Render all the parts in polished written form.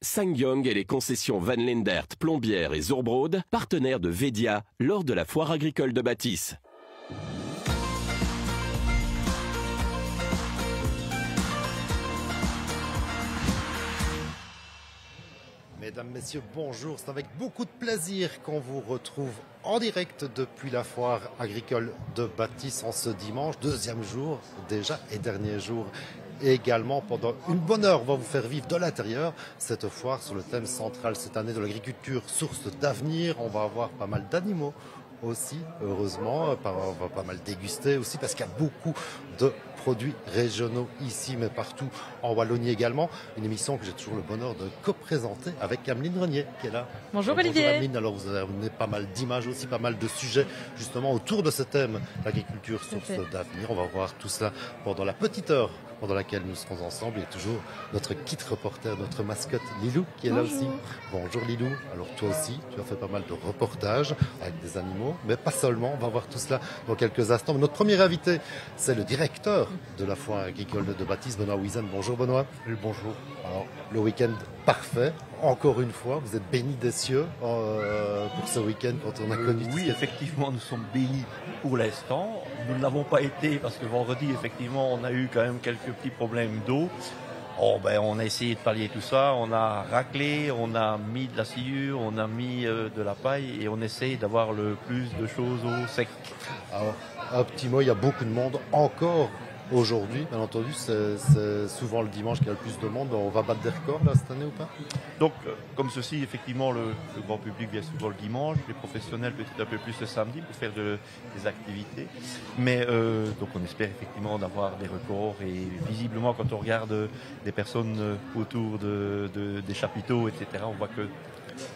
Sangyong et les concessions Van Lindert, Plombières et Zurbrode, partenaires de Vedia lors de la foire agricole de Batis. Mesdames, Messieurs, bonjour. C'est avec beaucoup de plaisir qu'on vous retrouve en direct depuis la foire agricole de Batis en ce dimanche, deuxième jour déjà et dernier jour également. Pendant une bonne heure, on va vous faire vivre de l'intérieur cette foire sur le thème central cette année de l'agriculture, source d'avenir. On va avoir pas mal d'animaux aussi, heureusement, on va pas mal déguster aussi parce qu'il y a beaucoup de produits régionaux ici, mais partout en Wallonie également. Une émission que j'ai toujours le bonheur de co-présenter avec Ameline Renier qui est là. Bonjour Olivier. Bonjour Ameline, alors vous avez amené pas mal d'images aussi, pas mal de sujets justement autour de ce thème, l'agriculture, source d'avenir. On va voir tout cela pendant la petite heure pendant laquelle nous serons ensemble. Il y a toujours notre kit reporter, notre mascotte Lilou qui est là aussi. Bonjour Lilou, alors toi aussi, tu as fait pas mal de reportages avec des animaux, mais pas seulement, on va voir tout cela dans quelques instants. Mais notre premier invité, c'est le directeur de la foire agricole de Batis, Benoît Wiesen. Bonjour Benoît. Bonjour. Alors, le week-end parfait, encore une fois, vous êtes béni des cieux pour ce week-end quand on a connu. Oui, effectivement, nous sommes bénis pour l'instant. Nous ne l'avons pas été parce que vendredi, effectivement, on a eu quand même quelques petits problèmes d'eau. On a essayé de pallier tout ça, on a raclé, on a mis de la sciure, on a mis de la paille et on essaye d'avoir le plus de choses au sec. Alors, un petit mot, il y a beaucoup de monde encore aujourd'hui, bien entendu, c'est souvent le dimanche qu'il y a le plus de monde. On va battre des records là cette année ou pas? Donc, comme ceci, effectivement, le grand public vient souvent le dimanche, les professionnels peut-être un peu plus le samedi pour faire des activités. Mais donc on espère effectivement d'avoir des records et visiblement quand on regarde des personnes autour des chapiteaux, etc., on voit que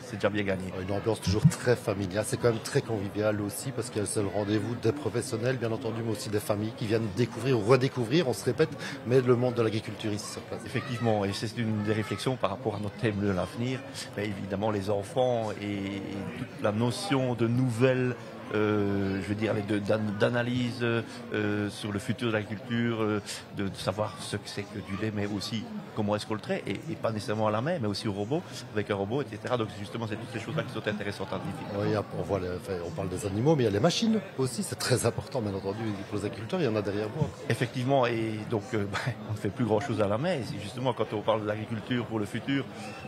c'est déjà bien gagné. Une ambiance toujours très familiale, c'est quand même très convivial aussi parce que c'est le rendez-vous des professionnels, bien entendu, mais aussi des familles qui viennent découvrir ou redécouvrir, on se répète, mais le monde de l'agriculture ici sur place. Effectivement, et c'est une des réflexions par rapport à notre thème de l'avenir. Évidemment, les enfants et toute la notion de nouvelles d'analyse sur le futur de l'agriculture, de savoir ce que c'est que du lait, mais aussi comment est-ce qu'on le traite, et pas nécessairement à la main, mais aussi au robot, avec un robot, etc. Donc justement, c'est toutes ces choses-là qui sont intéressantes à définir. Oui, on parle des animaux, mais il y a les machines aussi, c'est très important, bien entendu, pour les agriculteurs, il y en a derrière vous. Effectivement, et donc on ne fait plus grand-chose à la main, et c'est justement quand on parle de l'agriculture pour le futur,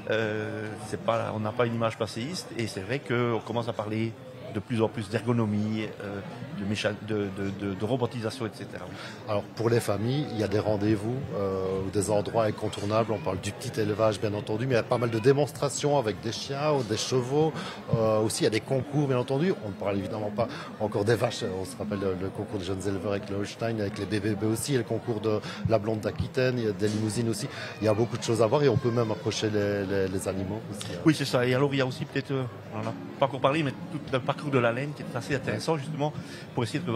on n'a pas une image passéiste, et c'est vrai qu'on commence à parler de plus en plus d'ergonomie, de robotisation, etc. Alors pour les familles, il y a des rendez-vous, des endroits incontournables. On parle du petit élevage, bien entendu, mais il y a pas mal de démonstrations avec des chiens ou des chevaux. Aussi, il y a des concours, bien entendu. On ne parle évidemment pas encore des vaches. On se rappelle le concours des jeunes éleveurs avec le Holstein, avec les BBB aussi, et le concours de la blonde d'Aquitaine, il y a des limousines aussi. Il y a beaucoup de choses à voir et on peut même approcher les animaux aussi. Oui, c'est ça. Et alors, il y a aussi peut-être, on n'en a pas encore parlé, mais tout le parcours de la laine qui est assez intéressant justement pour essayer de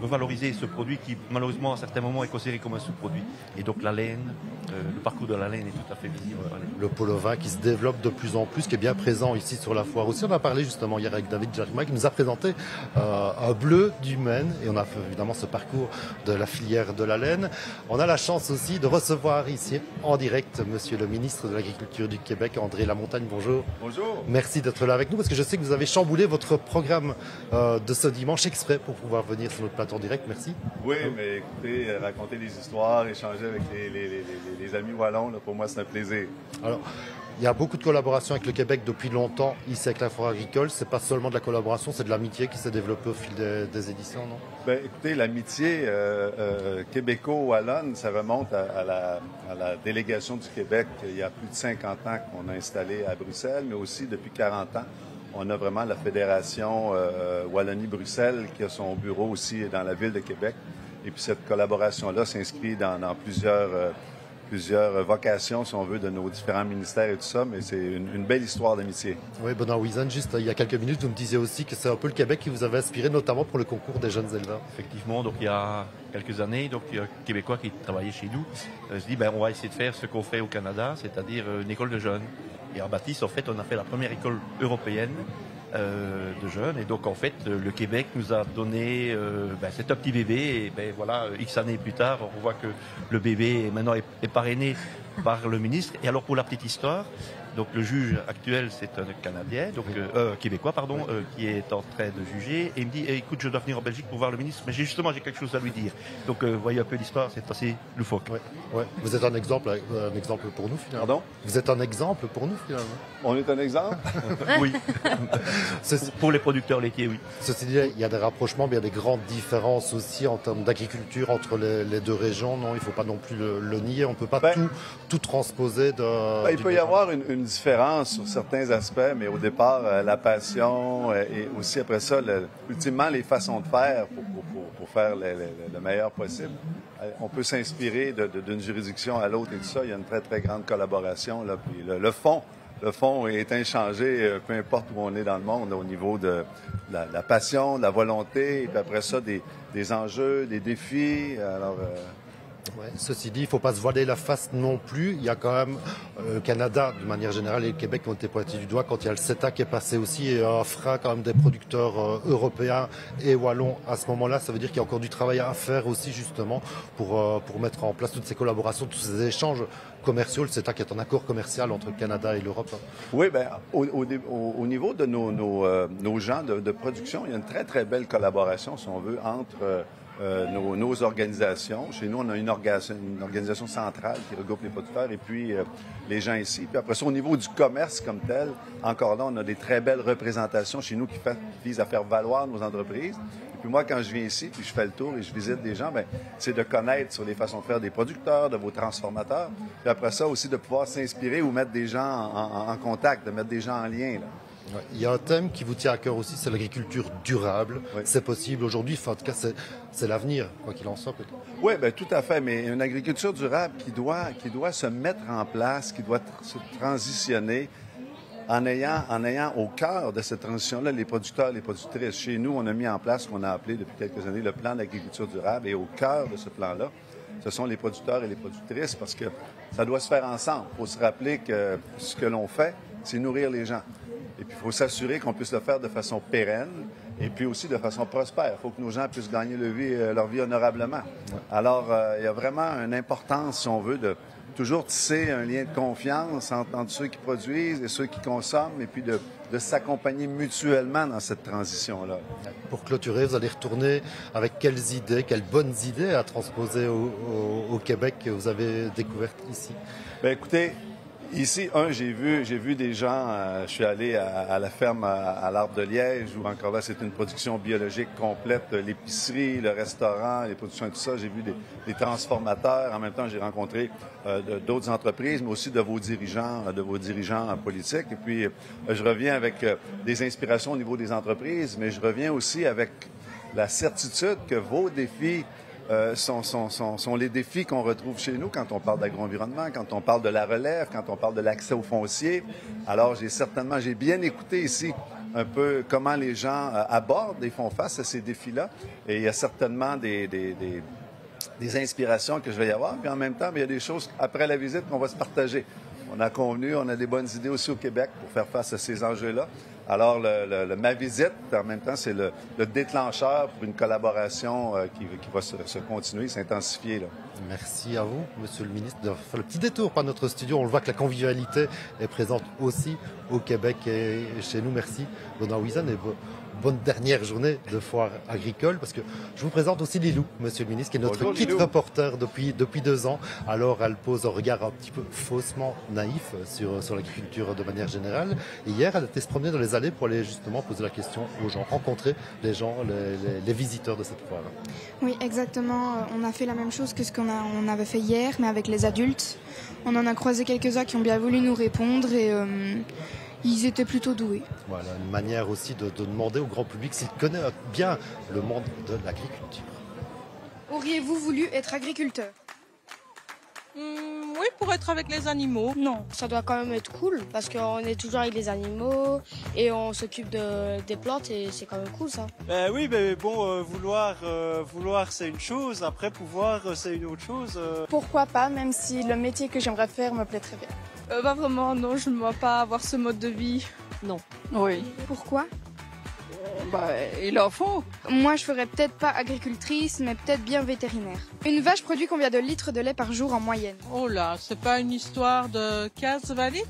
revaloriser ce produit qui malheureusement à certains moments est considéré comme un sous-produit. Et donc la laine, le parcours de la laine est tout à fait visible. Le pôle vin qui se développe de plus en plus, qui est bien présent ici sur la foire aussi. On a parlé justement hier avec David Jarima qui nous a présenté un bleu du Maine et on a fait évidemment ce parcours de la filière de la laine. On a la chance aussi de recevoir ici en direct monsieur le ministre de l'Agriculture du Québec, André Lamontagne. Bonjour. Bonjour. Merci d'être là avec nous parce que je sais que vous avez chamboulé votre programme de ce dimanche exprès pour pouvoir venir sur notre plateau en direct. Merci. Oui, mais écoutez, raconter des histoires, échanger avec les amis wallons, là, pour moi, c'est un plaisir. Alors, il y a beaucoup de collaborations avec le Québec depuis longtemps, ici avec la foire agricole. C'est pas seulement de la collaboration, c'est de l'amitié qui s'est développée au fil des éditions, non? Ben, écoutez, l'amitié québéco-wallonne, ça remonte à la délégation du Québec il y a plus de 50 ans qu'on a installé à Bruxelles, mais aussi depuis 40 ans. On a vraiment la Fédération Wallonie-Bruxelles qui a son bureau aussi dans la ville de Québec. Et puis cette collaboration-là s'inscrit dans plusieurs vocations, si on veut, de nos différents ministères et tout ça, mais c'est une belle histoire d'amitié. Oui, Benoît Wiesen, juste il y a quelques minutes, vous me disiez aussi que c'est un peu le Québec qui vous avait inspiré, notamment pour le concours des jeunes éleveurs. Effectivement, donc il y a quelques années, donc il y a un Québécois qui travaillait chez nous. Se dit, on va essayer de faire ce qu'on fait au Canada, c'est-à-dire une école de jeunes. Et en Batis, en fait, on a fait la première école européenne de jeunes. Et donc, en fait, le Québec nous a donné c'est un petit bébé. Et voilà, X années plus tard, on voit que le bébé maintenant est parrainé par le ministre. Et alors, pour la petite histoire, Donc le juge actuel, c'est un Canadien, donc Québécois, pardon, qui est en train de juger. Et il me dit, écoute, je dois venir en Belgique pour voir le ministre, mais j'ai quelque chose à lui dire. Donc, vous voyez un peu l'histoire, c'est assez loufoque. Ouais. Vous êtes un exemple pour nous, finalement. Pardon? Vous êtes un exemple pour nous, finalement. On est un exemple? Oui. Pour les producteurs laitiers, oui. Ceci dit, il y a des rapprochements, mais il y a des grandes différences aussi en termes d'agriculture entre les deux régions. Non, il ne faut pas non plus le nier. On ne peut pas tout transposer il peut y avoir une différence sur certains aspects, mais au départ, la passion et aussi après ça, ultimement, les façons de faire pour faire le meilleur possible. On peut s'inspirer d'une juridiction à l'autre et tout ça. Il y a une très, très grande collaboration, là. Puis le fond est inchangé, peu importe où on est dans le monde, au niveau de la passion, de la volonté, et puis après ça, des enjeux, des défis. Alors, ceci dit, il ne faut pas se voiler la face non plus. Il y a quand même le Canada, de manière générale, et le Québec qui ont été pointés du doigt quand il y a le CETA qui est passé aussi et un frein quand même des producteurs européens et wallons à ce moment-là. Ça veut dire qu'il y a encore du travail à faire aussi justement pour mettre en place toutes ces collaborations, tous ces échanges commerciaux. Le CETA qui est un accord commercial entre le Canada et l'Europe. Oui, au niveau de nos gens de production, il y a une très, très belle collaboration, si on veut, entre nos organisations. Chez nous, on a une organisation centrale qui regroupe les producteurs et puis les gens ici. Puis après ça, au niveau du commerce comme tel, encore là, on a des très belles représentations chez nous qui visent à faire valoir nos entreprises. Et puis moi, quand je viens ici, puis je fais le tour et je visite des gens, c'est de connaître sur les façons de faire des producteurs, de vos transformateurs. Puis après ça, aussi de pouvoir s'inspirer ou mettre des gens en contact, de mettre des gens en lien, là. Ouais. Il y a un thème qui vous tient à cœur aussi, c'est l'agriculture durable. Oui. C'est possible aujourd'hui, en tout cas c'est l'avenir, quoi qu'il en soit peut-être. Oui, tout à fait, mais une agriculture durable qui doit se mettre en place, qui doit se transitionner en ayant au cœur de cette transition-là les producteurs, les productrices. Chez nous, on a mis en place ce qu'on a appelé depuis quelques années le plan d'agriculture durable et au cœur de ce plan-là, ce sont les producteurs et les productrices parce que ça doit se faire ensemble. Il faut se rappeler que ce que l'on fait, c'est nourrir les gens. Et puis, il faut s'assurer qu'on puisse le faire de façon pérenne et puis aussi de façon prospère. Il faut que nos gens puissent gagner leur vie honorablement. Ouais. Alors, il y a vraiment une importance, si on veut, de toujours tisser un lien de confiance entre ceux qui produisent et ceux qui consomment et puis de s'accompagner mutuellement dans cette transition-là. Pour clôturer, vous allez retourner avec quelles bonnes idées à transposer au Québec que vous avez découvertes ici? Bien, écoutez, ici, j'ai vu des gens, je suis allé à la ferme à l'Arbre de Liège, où encore là, c'est une production biologique complète, l'épicerie, le restaurant, les productions et tout ça. J'ai vu des transformateurs. En même temps, j'ai rencontré d'autres entreprises, mais aussi de vos dirigeants politiques. Et puis, je reviens avec des inspirations au niveau des entreprises, mais je reviens aussi avec la certitude que vos défis sont les défis qu'on retrouve chez nous quand on parle d'agro-environnement, quand on parle de la relève, quand on parle de l'accès aux fonciers. Alors, j'ai bien écouté ici un peu comment les gens abordent et font face à ces défis-là. Et il y a certainement des inspirations que je vais y avoir. Puis en même temps, il y a des choses, après la visite, qu'on va se partager. On a convenu, on a des bonnes idées aussi au Québec pour faire face à ces enjeux-là. Alors, ma visite, en même temps, c'est le déclencheur pour une collaboration qui va se continuer, s'intensifier. Merci à vous, Monsieur le ministre, d'avoir fait le petit détour par notre studio. On le voit que la convivialité est présente aussi au Québec et chez nous. Merci, bonne Wisan et bonne dernière journée de foire agricole, parce que je vous présente aussi Lilou, Monsieur le ministre, qui est notre kit reporter depuis 2 ans. Alors, elle pose un regard un petit peu faussement naïf sur l'agriculture de manière générale. Et hier, elle était se promener dans les allées pour aller justement poser la question aux gens, rencontrer les gens, les visiteurs de cette foire. Oui, exactement. On a fait la même chose que ce qu'on avait fait hier, mais avec les adultes. On en a croisé quelques-uns qui ont bien voulu nous répondre et ils étaient plutôt doués. Voilà, une manière aussi de demander au grand public s'il connaît bien le monde de l'agriculture. Auriez-vous voulu être agriculteur ? Oui, pour être avec les animaux. Non, ça doit quand même être cool parce qu'on est toujours avec les animaux et on s'occupe des plantes et c'est quand même cool ça. Oui, mais bon, vouloir c'est une chose, après pouvoir c'est une autre chose. Pourquoi pas, même si le métier que j'aimerais faire me plaît très bien. Pas vraiment, non, je ne vois pas avoir ce mode de vie. Non. Oui. Pourquoi ? Il en faut. Moi, je ferais peut-être pas agricultrice, mais peut-être bien vétérinaire. Une vache produit combien de litres de lait par jour en moyenne ? Oh là, c'est pas une histoire de 15-20 litres ?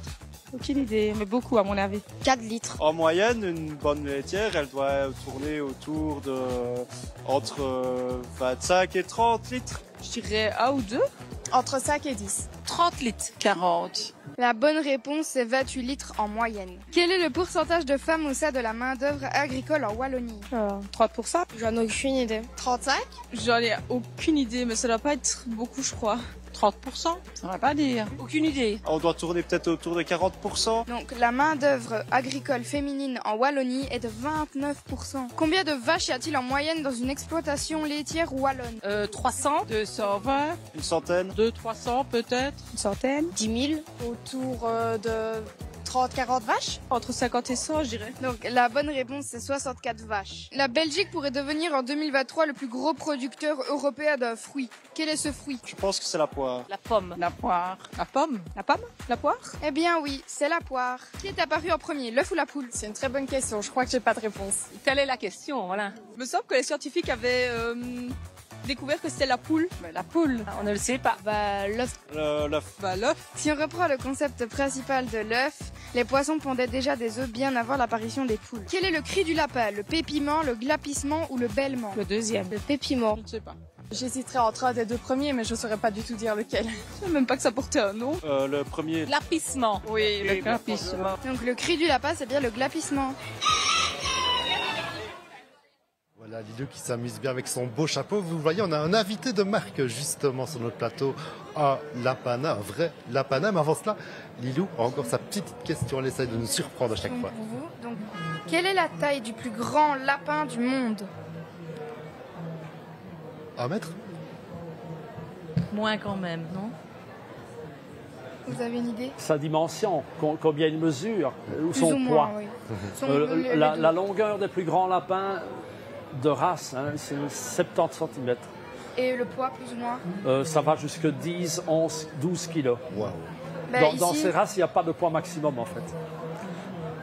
Aucune idée, mais beaucoup à mon avis. 4 litres. En moyenne, une bonne laitière, elle doit tourner autour de entre 25 et 30 litres. Je dirais 1 ou 2. Entre 5 et 10. 30 litres. 40. La bonne réponse, c'est 28 litres en moyenne. Quel est le pourcentage de femmes au sein de la main-d'œuvre agricole en Wallonie? 3%. J'en ai aucune idée. 35? J'en ai aucune idée, mais ça doit pas être beaucoup, je crois. 30%. Ça va pas dire. Aucune idée. On doit tourner peut-être autour de 40%. Donc la main-d'œuvre agricole féminine en Wallonie est de 29%. Combien de vaches y a-t-il en moyenne dans une exploitation laitière wallonne? 300. 220. Une centaine. 300 peut-être. Une centaine. 10 000. Autour de 30-40 vaches? Entre 50 et 100, je dirais. Donc la bonne réponse, c'est 64 vaches. La Belgique pourrait devenir en 2023 le plus gros producteur européen d'un fruit. Quel est ce fruit? Je pense que c'est la poire. La pomme. La poire. La pomme. La pomme. La poire. Eh bien oui, c'est la poire. Qui est apparu en premier, l'œuf ou la poule? C'est une très bonne question. Je crois que j'ai pas de réponse. Telle est la question, voilà. Il me semble que les scientifiques avaient découvert que c'était la poule. Mais la poule, on ne le sait pas. Bah, l'œuf. L'œuf. Bah l'œuf. Si on reprend le concept principal de l'œuf, les poissons pondaient déjà des œufs bien avant l'apparition des poules. Quel est le cri du lapin? Le pépiment, le glapissement ou le bêlement? Le deuxième. Le pépiment. Je ne sais pas. J'hésiterais entre un des deux premiers, mais je saurais pas du tout dire lequel. Je sais même pas que ça portait un nom. Le premier. Glapissement. Oui, le glapissement. Donc le cri du lapin, c'est bien le glapissement. Voilà Lilou qui s'amuse bien avec son beau chapeau. Vous voyez, on a un invité de marque justement sur notre plateau, un lapana, un vrai lapana. Mais avant cela, Lilou a encore sa petite question. Elle essaie de nous surprendre à chaque fois. Pour vous, donc, quelle est la taille du plus grand lapin du monde? 1 mètre? Moins quand même, non? Vous avez une idée? Sa dimension, combien il mesure, ou Plus son ou poids. moins, oui. La longueur des plus grands lapins de race, hein, c'est 70 cm. Et le poids, plus ou moins? Ça va jusque 10, 11, 12 kilos. Wow. Dans ces races, il n'y a pas de poids maximum en fait.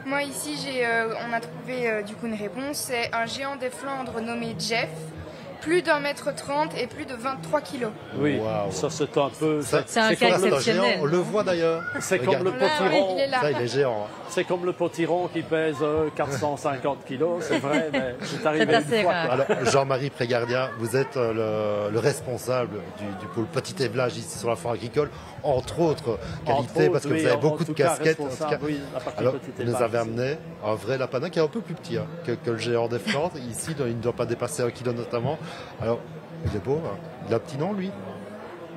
Moi ici, on a trouvé du coup une réponse. C'est un géant des Flandres nommé Jeff. Plus d'1,30 m et plus de 23 kilos. Oui, Wow. ça c'est un peu... C'est un cas C'est un exceptionnel. géant, on le voit d'ailleurs. C'est comme Regarde. le potiron. il est là. Ça, il est géant. hein. C'est comme le potiron qui pèse 450 kilos, c'est vrai, mais c'est arrivé C'est assez une fois. rare. Alors, Jean-Marie Prégardien, vous êtes le responsable du pôle petit élevage ici sur la foire agricole, entre autres qualités, Entre parce que autres, vous oui, avez en beaucoup tout de cas, casquettes. En tout responsable, cas. oui, la partie Alors, petit vous nous élevage, avez c'est amené un vrai lapin que un peu plus petit que le géant des Flandres. Ici, il ne doit pas dépasser 1 kilo notamment. Alors, il est beau, hein. Il a un petit nom, lui.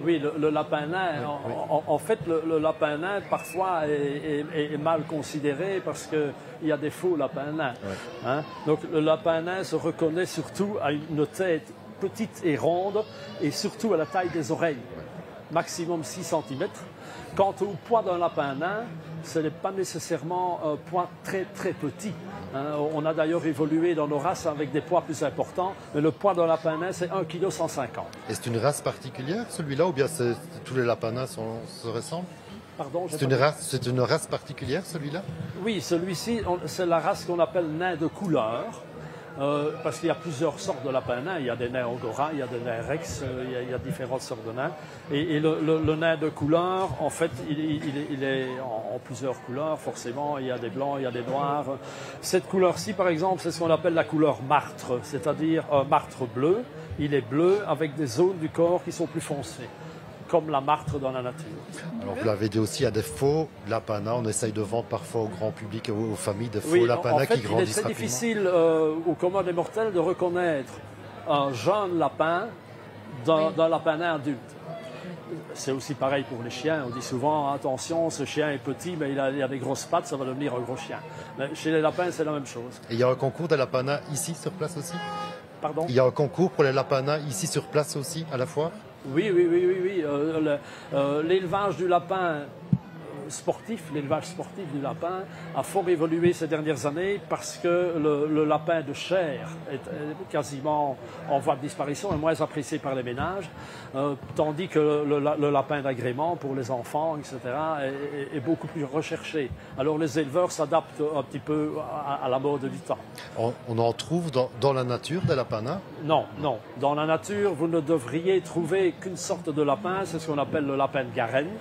Oui, le lapin nain. Oui. En fait, le lapin nain, parfois, est mal considéré parce qu'il y a des faux lapins nains. Ouais. Hein? Donc, le lapin nain se reconnaît surtout à une tête petite et ronde et surtout à la taille des oreilles. Maximum 6 cm. Quant au poids d'un lapin nain, ce n'est pas nécessairement un poids très très petit. Hein, on a d'ailleurs évolué dans nos races avec des poids plus importants, mais le poids d'un lapin nain, c'est 1,150 kg. Et c'est une race particulière, celui-là, ou bien tous les lapins se ressemblent? Pardon, C'est une race particulière, celui-là? Oui, celui-ci, c'est la race qu'on appelle nain de couleur. Parce qu'il y a plusieurs sortes de lapins nains. Il y a des nains angora, il y a des nains rex, il y a différentes sortes de nains. Et le nain de couleur, en fait, il est en plusieurs couleurs, forcément. Il y a des blancs, il y a des noirs. Cette couleur-ci, par exemple, c'est ce qu'on appelle la couleur martre, c'est-à-dire un martre bleu. Il est bleu avec des zones du corps qui sont plus foncées, comme la martre dans la nature. Alors, vous l'avez dit aussi, il y a des faux lapins. On essaye de vendre parfois au grand public et aux familles des faux Oui, lapins en fait, qui grandissent il est très rapidement. difficile au commun des mortels de reconnaître un jeune lapin d'un lapin nain adulte. C'est aussi pareil pour les chiens. On dit souvent, attention, ce chien est petit, mais il a des grosses pattes, ça va devenir un gros chien. Mais chez les lapins, c'est la même chose. Et il y a un concours des lapins ici sur place aussi? Pardon? Il y a un concours pour les lapins ici sur place aussi, à la foire? Oui. L'élevage du lapin sportif, l'élevage sportif du lapin a fort évolué ces dernières années parce que le lapin de chair est quasiment en voie de disparition et moins apprécié par les ménages, tandis que le lapin d'agrément pour les enfants, etc., est beaucoup plus recherché. Alors les éleveurs s'adaptent un petit peu à la mode du temps. On en trouve dans la nature des lapins? Non. Dans la nature, vous ne devriez trouver qu'une sorte de lapin, c'est ce qu'on appelle le lapin de Garenne,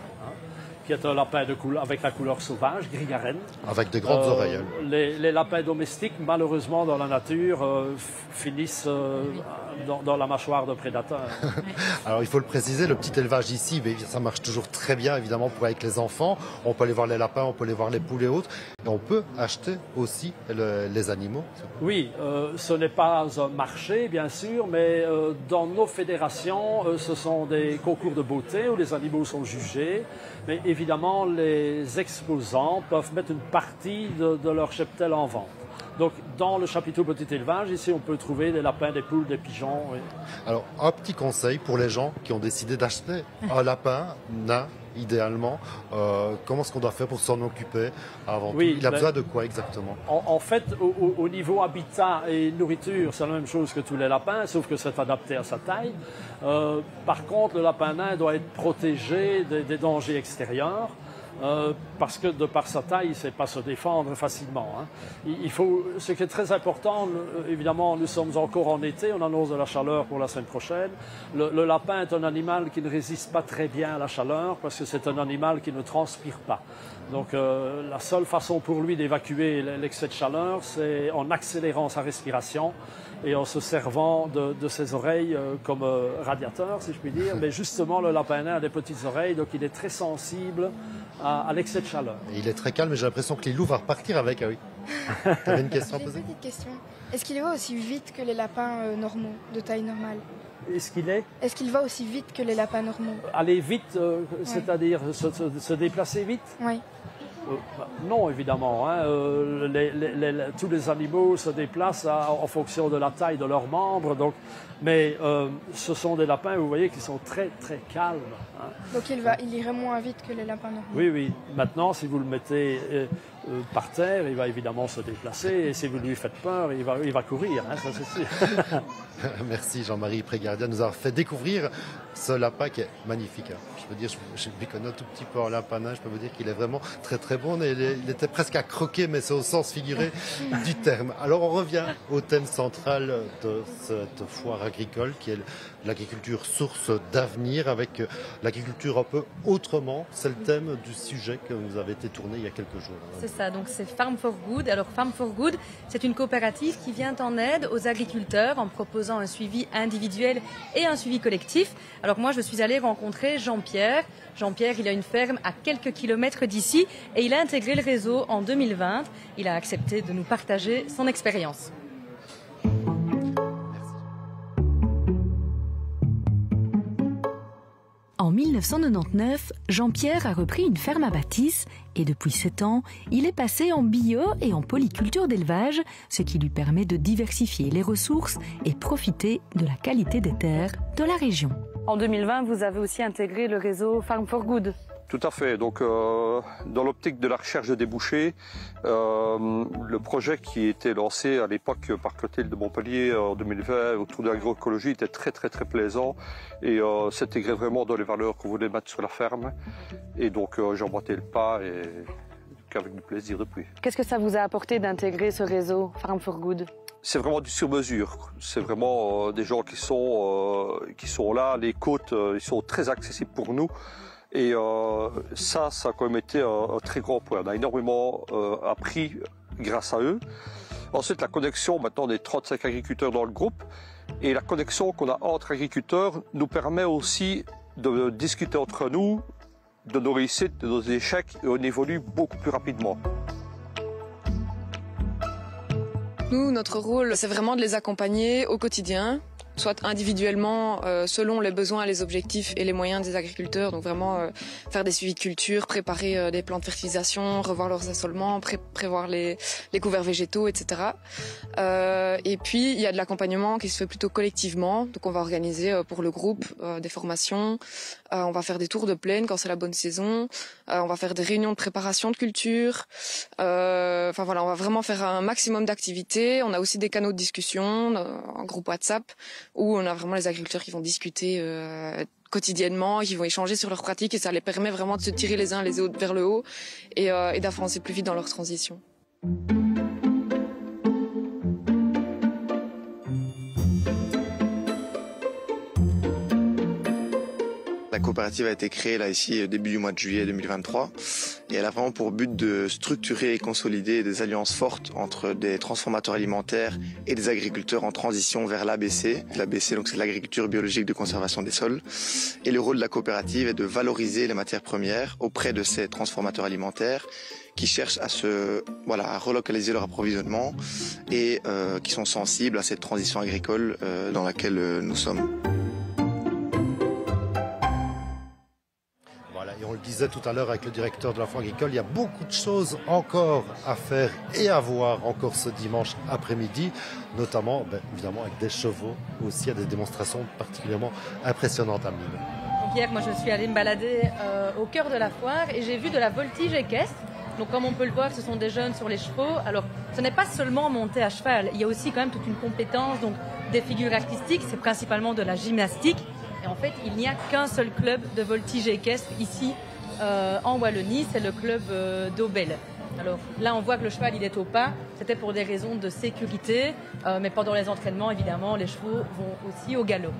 qui est un lapin avec la couleur sauvage, gris-garenne. Avec des grandes oreilles. Hein. Les lapins domestiques, malheureusement, dans la nature, finissent dans la mâchoire de prédateurs. Alors, il faut le préciser, le petit élevage ici, ça marche toujours très bien, évidemment, pour avec les enfants. On peut aller voir les lapins, on peut aller voir les poules et autres. Et on peut acheter aussi les animaux. Oui, ce n'est pas un marché, bien sûr, mais dans nos fédérations, ce sont des concours de beauté où les animaux sont jugés. Mais évidemment, les exposants peuvent mettre une partie de leur cheptel en vente. Donc, dans le chapiteau petit élevage, ici, on peut trouver des lapins, des poules, des pigeons. Oui. Alors, un petit conseil pour les gens qui ont décidé d'acheter un lapin nain, idéalement. Comment est-ce qu'on doit faire pour s'en occuper avant tout? Il a besoin de quoi exactement? En fait, au niveau habitat et nourriture, c'est la même chose que tous les lapins, sauf que c'est adapté à sa taille. Par contre, le lapin nain doit être protégé des dangers extérieurs. Parce que de par sa taille, il ne sait pas se défendre facilement. Hein. Ce qui est très important, évidemment, nous sommes encore en été, on annonce de la chaleur pour la semaine prochaine. Le lapin est un animal qui ne résiste pas très bien à la chaleur parce que c'est un animal qui ne transpire pas. Donc la seule façon pour lui d'évacuer l'excès de chaleur, c'est en accélérant sa respiration et en se servant de ses oreilles comme radiateur, si je puis dire. Mais justement, le lapin nain a des petites oreilles, donc il est très sensible à l'excès de chaleur. Et il est très calme, mais j'ai l'impression que Lilou va repartir avec. Ah oui. Tu avais une question à poser? J'ai une petite question. Est-ce qu'il va aussi vite que les lapins normaux, de taille normale? Est-ce qu'il va aussi vite que les lapins normaux? Aller vite, c'est-à-dire se déplacer vite? Oui. Non, évidemment. Hein. Tous les animaux se déplacent en fonction de la taille de leurs membres. Donc, mais ce sont des lapins, vous voyez, qui sont très, très calmes. Hein. Donc il irait moins vite que les lapins normaux? Oui, oui. Maintenant, si vous le mettez par terre, il va évidemment se déplacer. Et si vous lui faites peur, il va courir, hein, ça c'est sûr. Merci Jean-Marie Prégardien de nous avoir fait découvrir ce lapin qui est magnifique. Je peux dire, je m'y connais un tout petit peu en lapin nain, je peux vous dire qu'il est vraiment très très bon. Et il était presque à croquer, mais c'est au sens figuré du terme. Alors on revient au thème central de cette foire agricole qui est l'agriculture source d'avenir, avec l'agriculture un peu autrement. C'est le thème du sujet que vous avez été tourné il y a quelques jours. C'est ça, donc c'est Farm for Good. Alors Farm for Good, c'est une coopérative qui vient en aide aux agriculteurs en proposant un suivi individuel et un suivi collectif. Alors moi, je suis allée rencontrer Jean-Pierre. Jean-Pierre, il a une ferme à quelques kilomètres d'ici et il a intégré le réseau en 2020. Il a accepté de nous partager son expérience. En 1999, Jean-Pierre a repris une ferme à Bâtisse et depuis 7 ans, il est passé en bio et en polyculture d'élevage, ce qui lui permet de diversifier les ressources et profiter de la qualité des terres de la région. En 2020, vous avez aussi intégré le réseau Farm for Good. Tout à fait. Donc, dans l'optique de la recherche de débouchés, le projet qui était lancé à l'époque par Clotilde de Montpellier en 2020 autour de l'agroécologie était très très très plaisant et s'intégrait vraiment dans les valeurs qu'on voulait mettre sur la ferme. Et donc, j'ai emboîté le pas et avec du plaisir depuis. Qu'est-ce que ça vous a apporté d'intégrer ce réseau Farm for Good? C'est vraiment du sur-mesure. C'est vraiment des gens qui sont là. Les côtes, ils sont très accessibles pour nous. Et ça a quand même été un très grand point. On a énormément appris grâce à eux. Ensuite, la connexion maintenant des 35 agriculteurs dans le groupe et la connexion qu'on a entre agriculteurs nous permet aussi de discuter entre nous de nos réussites, de nos échecs et on évolue beaucoup plus rapidement. Nous, notre rôle, c'est vraiment de les accompagner au quotidien, soit individuellement, selon les besoins, les objectifs et les moyens des agriculteurs. Donc vraiment faire des suivis de culture, préparer des plans de fertilisation, revoir leurs assolements, prévoir les couverts végétaux, etc. Et puis, il y a de l'accompagnement qui se fait plutôt collectivement. Donc on va organiser pour le groupe des formations, on va faire des tours de plaine quand c'est la bonne saison, on va faire des réunions de préparation de culture. Enfin voilà, on va vraiment faire un maximum d'activités. On a aussi des canaux de discussion, un groupe WhatsApp, où on a vraiment les agriculteurs qui vont discuter quotidiennement, qui vont échanger sur leurs pratiques et ça les permet vraiment de se tirer les uns les autres vers le haut et d'avancer plus vite dans leur transition. coopérative a été créée là ici au début du mois de juillet 2023 et elle a vraiment pour but de structurer et consolider des alliances fortes entre des transformateurs alimentaires et des agriculteurs en transition vers l'ABC. L'ABC, donc c'est l'agriculture biologique de conservation des sols. Et le rôle de la coopérative est de valoriser les matières premières auprès de ces transformateurs alimentaires qui cherchent à relocaliser leur approvisionnement et qui sont sensibles à cette transition agricole dans laquelle nous sommes. Voilà, et on le disait tout à l'heure avec le directeur de la foire agricole, il y a beaucoup de choses encore à faire et à voir encore ce dimanche après-midi, notamment évidemment avec des chevaux aussi, il y a des démonstrations particulièrement impressionnantes à Mine. Donc hier, moi je suis allée me balader au cœur de la foire et j'ai vu de la voltige équestre. Donc comme on peut le voir, ce sont des jeunes sur les chevaux. Alors ce n'est pas seulement monter à cheval, il y a aussi quand même toute une compétence, donc des figures artistiques, c'est principalement de la gymnastique. Et en fait, il n'y a qu'un seul club de voltige équestre ici en Wallonie, c'est le club d'Aubel. Alors là, on voit que le cheval il est au pas, c'était pour des raisons de sécurité, mais pendant les entraînements, évidemment, les chevaux vont aussi au galop.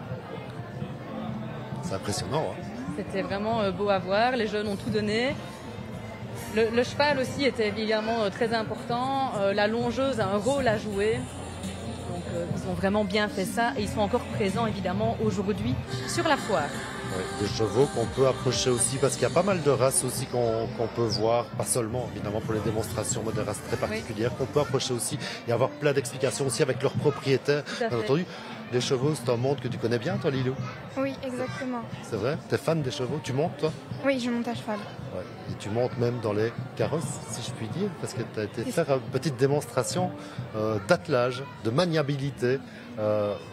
C'est impressionnant. Hein. C'était vraiment beau à voir, les jeunes ont tout donné. Le cheval aussi était évidemment très important. La longeuse a un rôle à jouer. Donc ils ont vraiment bien fait ça et ils sont encore présents évidemment aujourd'hui sur la foire. Oui, des chevaux qu'on peut approcher aussi parce qu'il y a pas mal de races aussi qu'on peut voir, pas seulement évidemment pour les démonstrations, mais des races très particulières qu'on peut approcher aussi et avoir plein d'explications aussi avec leurs propriétaires. Bien entendu, les chevaux, c'est un monde que tu connais bien toi, Lilou? Oui, exactement. C'est vrai? T'es fan des chevaux? Tu montes toi? Oui, je monte à cheval. Ouais. Et tu montes même dans les carrosses, si je puis dire, parce que tu as été faire une petite démonstration d'attelage, de maniabilité.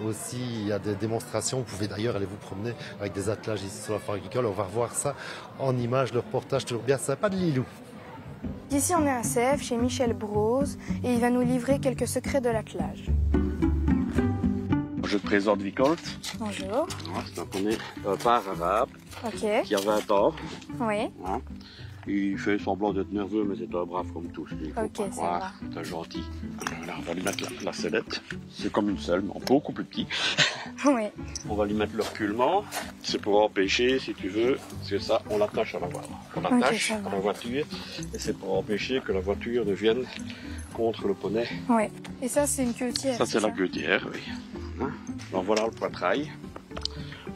Aussi, il y a des démonstrations. Vous pouvez d'ailleurs aller vous promener avec des attelages ici sur la foire agricole. On va revoir ça en images, le reportage toujours bien sympa de Lilou. Ici, on est à Sèvres, chez Michel Brose, et il va nous livrer quelques secrets de l'attelage. Je te présente Vicolt. Bonjour. C'est un poney par arabe qui a 20 ans. Oui. Il fait semblant d'être nerveux, mais c'est un brave comme tous. Il faut pas croire. C'est un gentil. Là, on va lui mettre la sellette. C'est comme une selle, mais beaucoup plus petit. Oui. On va lui mettre le reculement. C'est pour empêcher, si tu veux, parce que ça, on l'attache à la voiture. On l'attache à la voiture, et c'est pour empêcher que la voiture ne vienne contre le poney. Oui. Et ça, c'est une queutière. Ça, c'est la queutière, oui. Donc voilà le poitrail.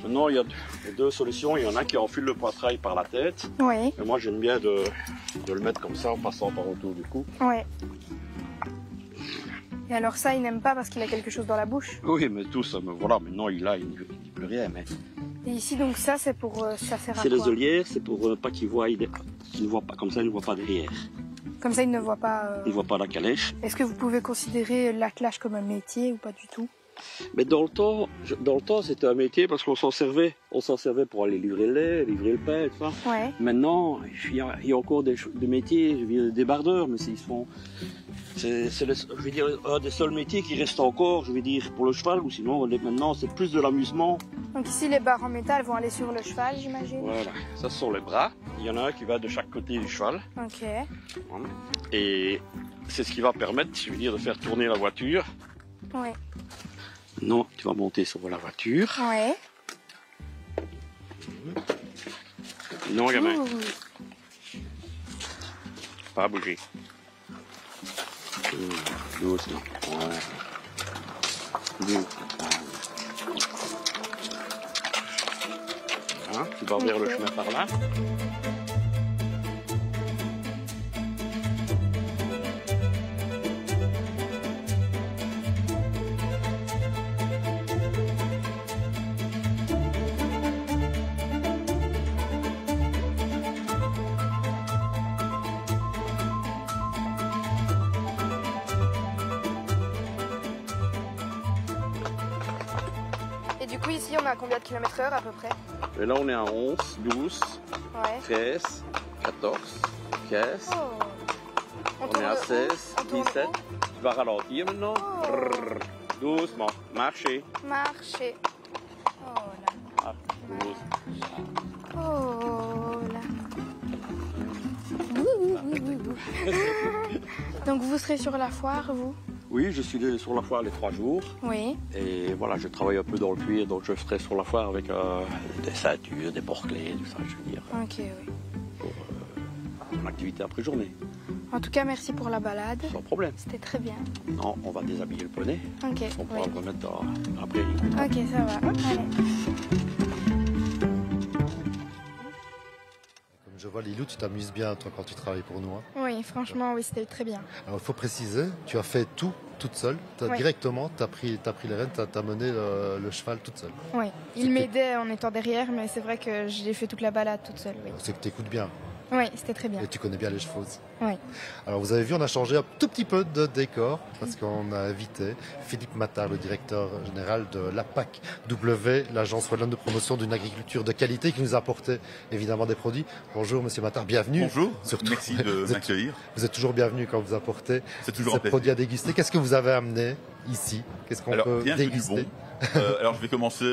Maintenant, il y a deux solutions. Il y en a qui enfilent le poitrail par la tête. Oui. Et moi, j'aime bien de le mettre comme ça en passant par autour du cou. Oui. Et alors ça, il n'aime pas parce qu'il a quelque chose dans la bouche? Oui, mais tout ça, voilà, maintenant il ne dit plus rien. Mais... Et ici, donc ça, c'est pour... ça sert à quoi? C'est les olières, c'est pour pas qu'il voit, il ne voit pas, comme ça, il ne voit pas derrière. Comme ça, il ne voit pas... Il ne voit pas la calèche. Est-ce que vous pouvez considérer l'attelage comme un métier ou pas du tout? Mais dans le temps, c'était un métier parce qu'on s'en servait. On s'en servait pour aller livrer le lait, livrer le pain, tout ça. Ouais. Maintenant, il y a encore des métiers, je veux dire, des bardeurs, mais c'est un des seuls métiers qui reste encore, je veux dire, pour le cheval, ou sinon, maintenant, c'est plus de l'amusement. Donc ici, les barres en métal vont aller sur le cheval, j'imagine? Voilà, ça ce sont les bras. Il y en a un qui va de chaque côté du cheval. Ok. Voilà. Et c'est ce qui va permettre, je veux dire, de faire tourner la voiture. Oui. Non, tu vas monter sur la voiture. Ouais. Non, gamin. Pas bouger. Doucement. Ouais. Hein, tu vas vers le chemin par là. Ici, on est à combien de km/h à peu près? Et là, on est à 11, 12, 13, 14, 15. On est à 16, 17. Tu vas ralentir maintenant. Doucement. Marcher. Marcher. Oh là. Oh là. Donc vous serez sur la foire, vous? Oui, je suis sur la foire les 3 jours. Oui. Et voilà, je travaille un peu dans le cuir, donc je serai sur la foire avec des ceintures, des porte-clés, tout ça, je veux dire. Ok, oui. Pour mon activité après journée. En tout cas, merci pour la balade. Sans problème. C'était très bien. Non, on va déshabiller le poney. Ok. On pourra le remettre dans la prairie. Ok, ça va. Allez. Je vois Lilou, tu t'amuses bien toi quand tu travailles pour nous. Hein. Oui, franchement, oui, c'était très bien. Alors il faut préciser, tu as fait tout toute seule. Oui. Directement, tu as pris les rênes, tu as mené le cheval toute seule. Oui, il m'aidait en étant derrière, mais c'est vrai que j'ai fait toute la balade toute seule. Oui, C'est que tu écoutes bien. oui, c'était très bien. Et tu connais bien les chevaux aussi. Oui. Alors vous avez vu, on a changé un tout petit peu de décor parce qu'on a invité Philippe Mattard, le directeur général de l'APAC W, l'agence wallonne de promotion d'une agriculture de qualité qui nous a apporté évidemment des produits. Bonjour Monsieur Mattard, bienvenue. Bonjour, surtout, merci de m'accueillir. Vous êtes toujours bienvenu quand vous apportez ces produits à déguster. Qu'est-ce que vous avez amené ici? Qu'est-ce qu'on peut déguster? Alors je vais commencer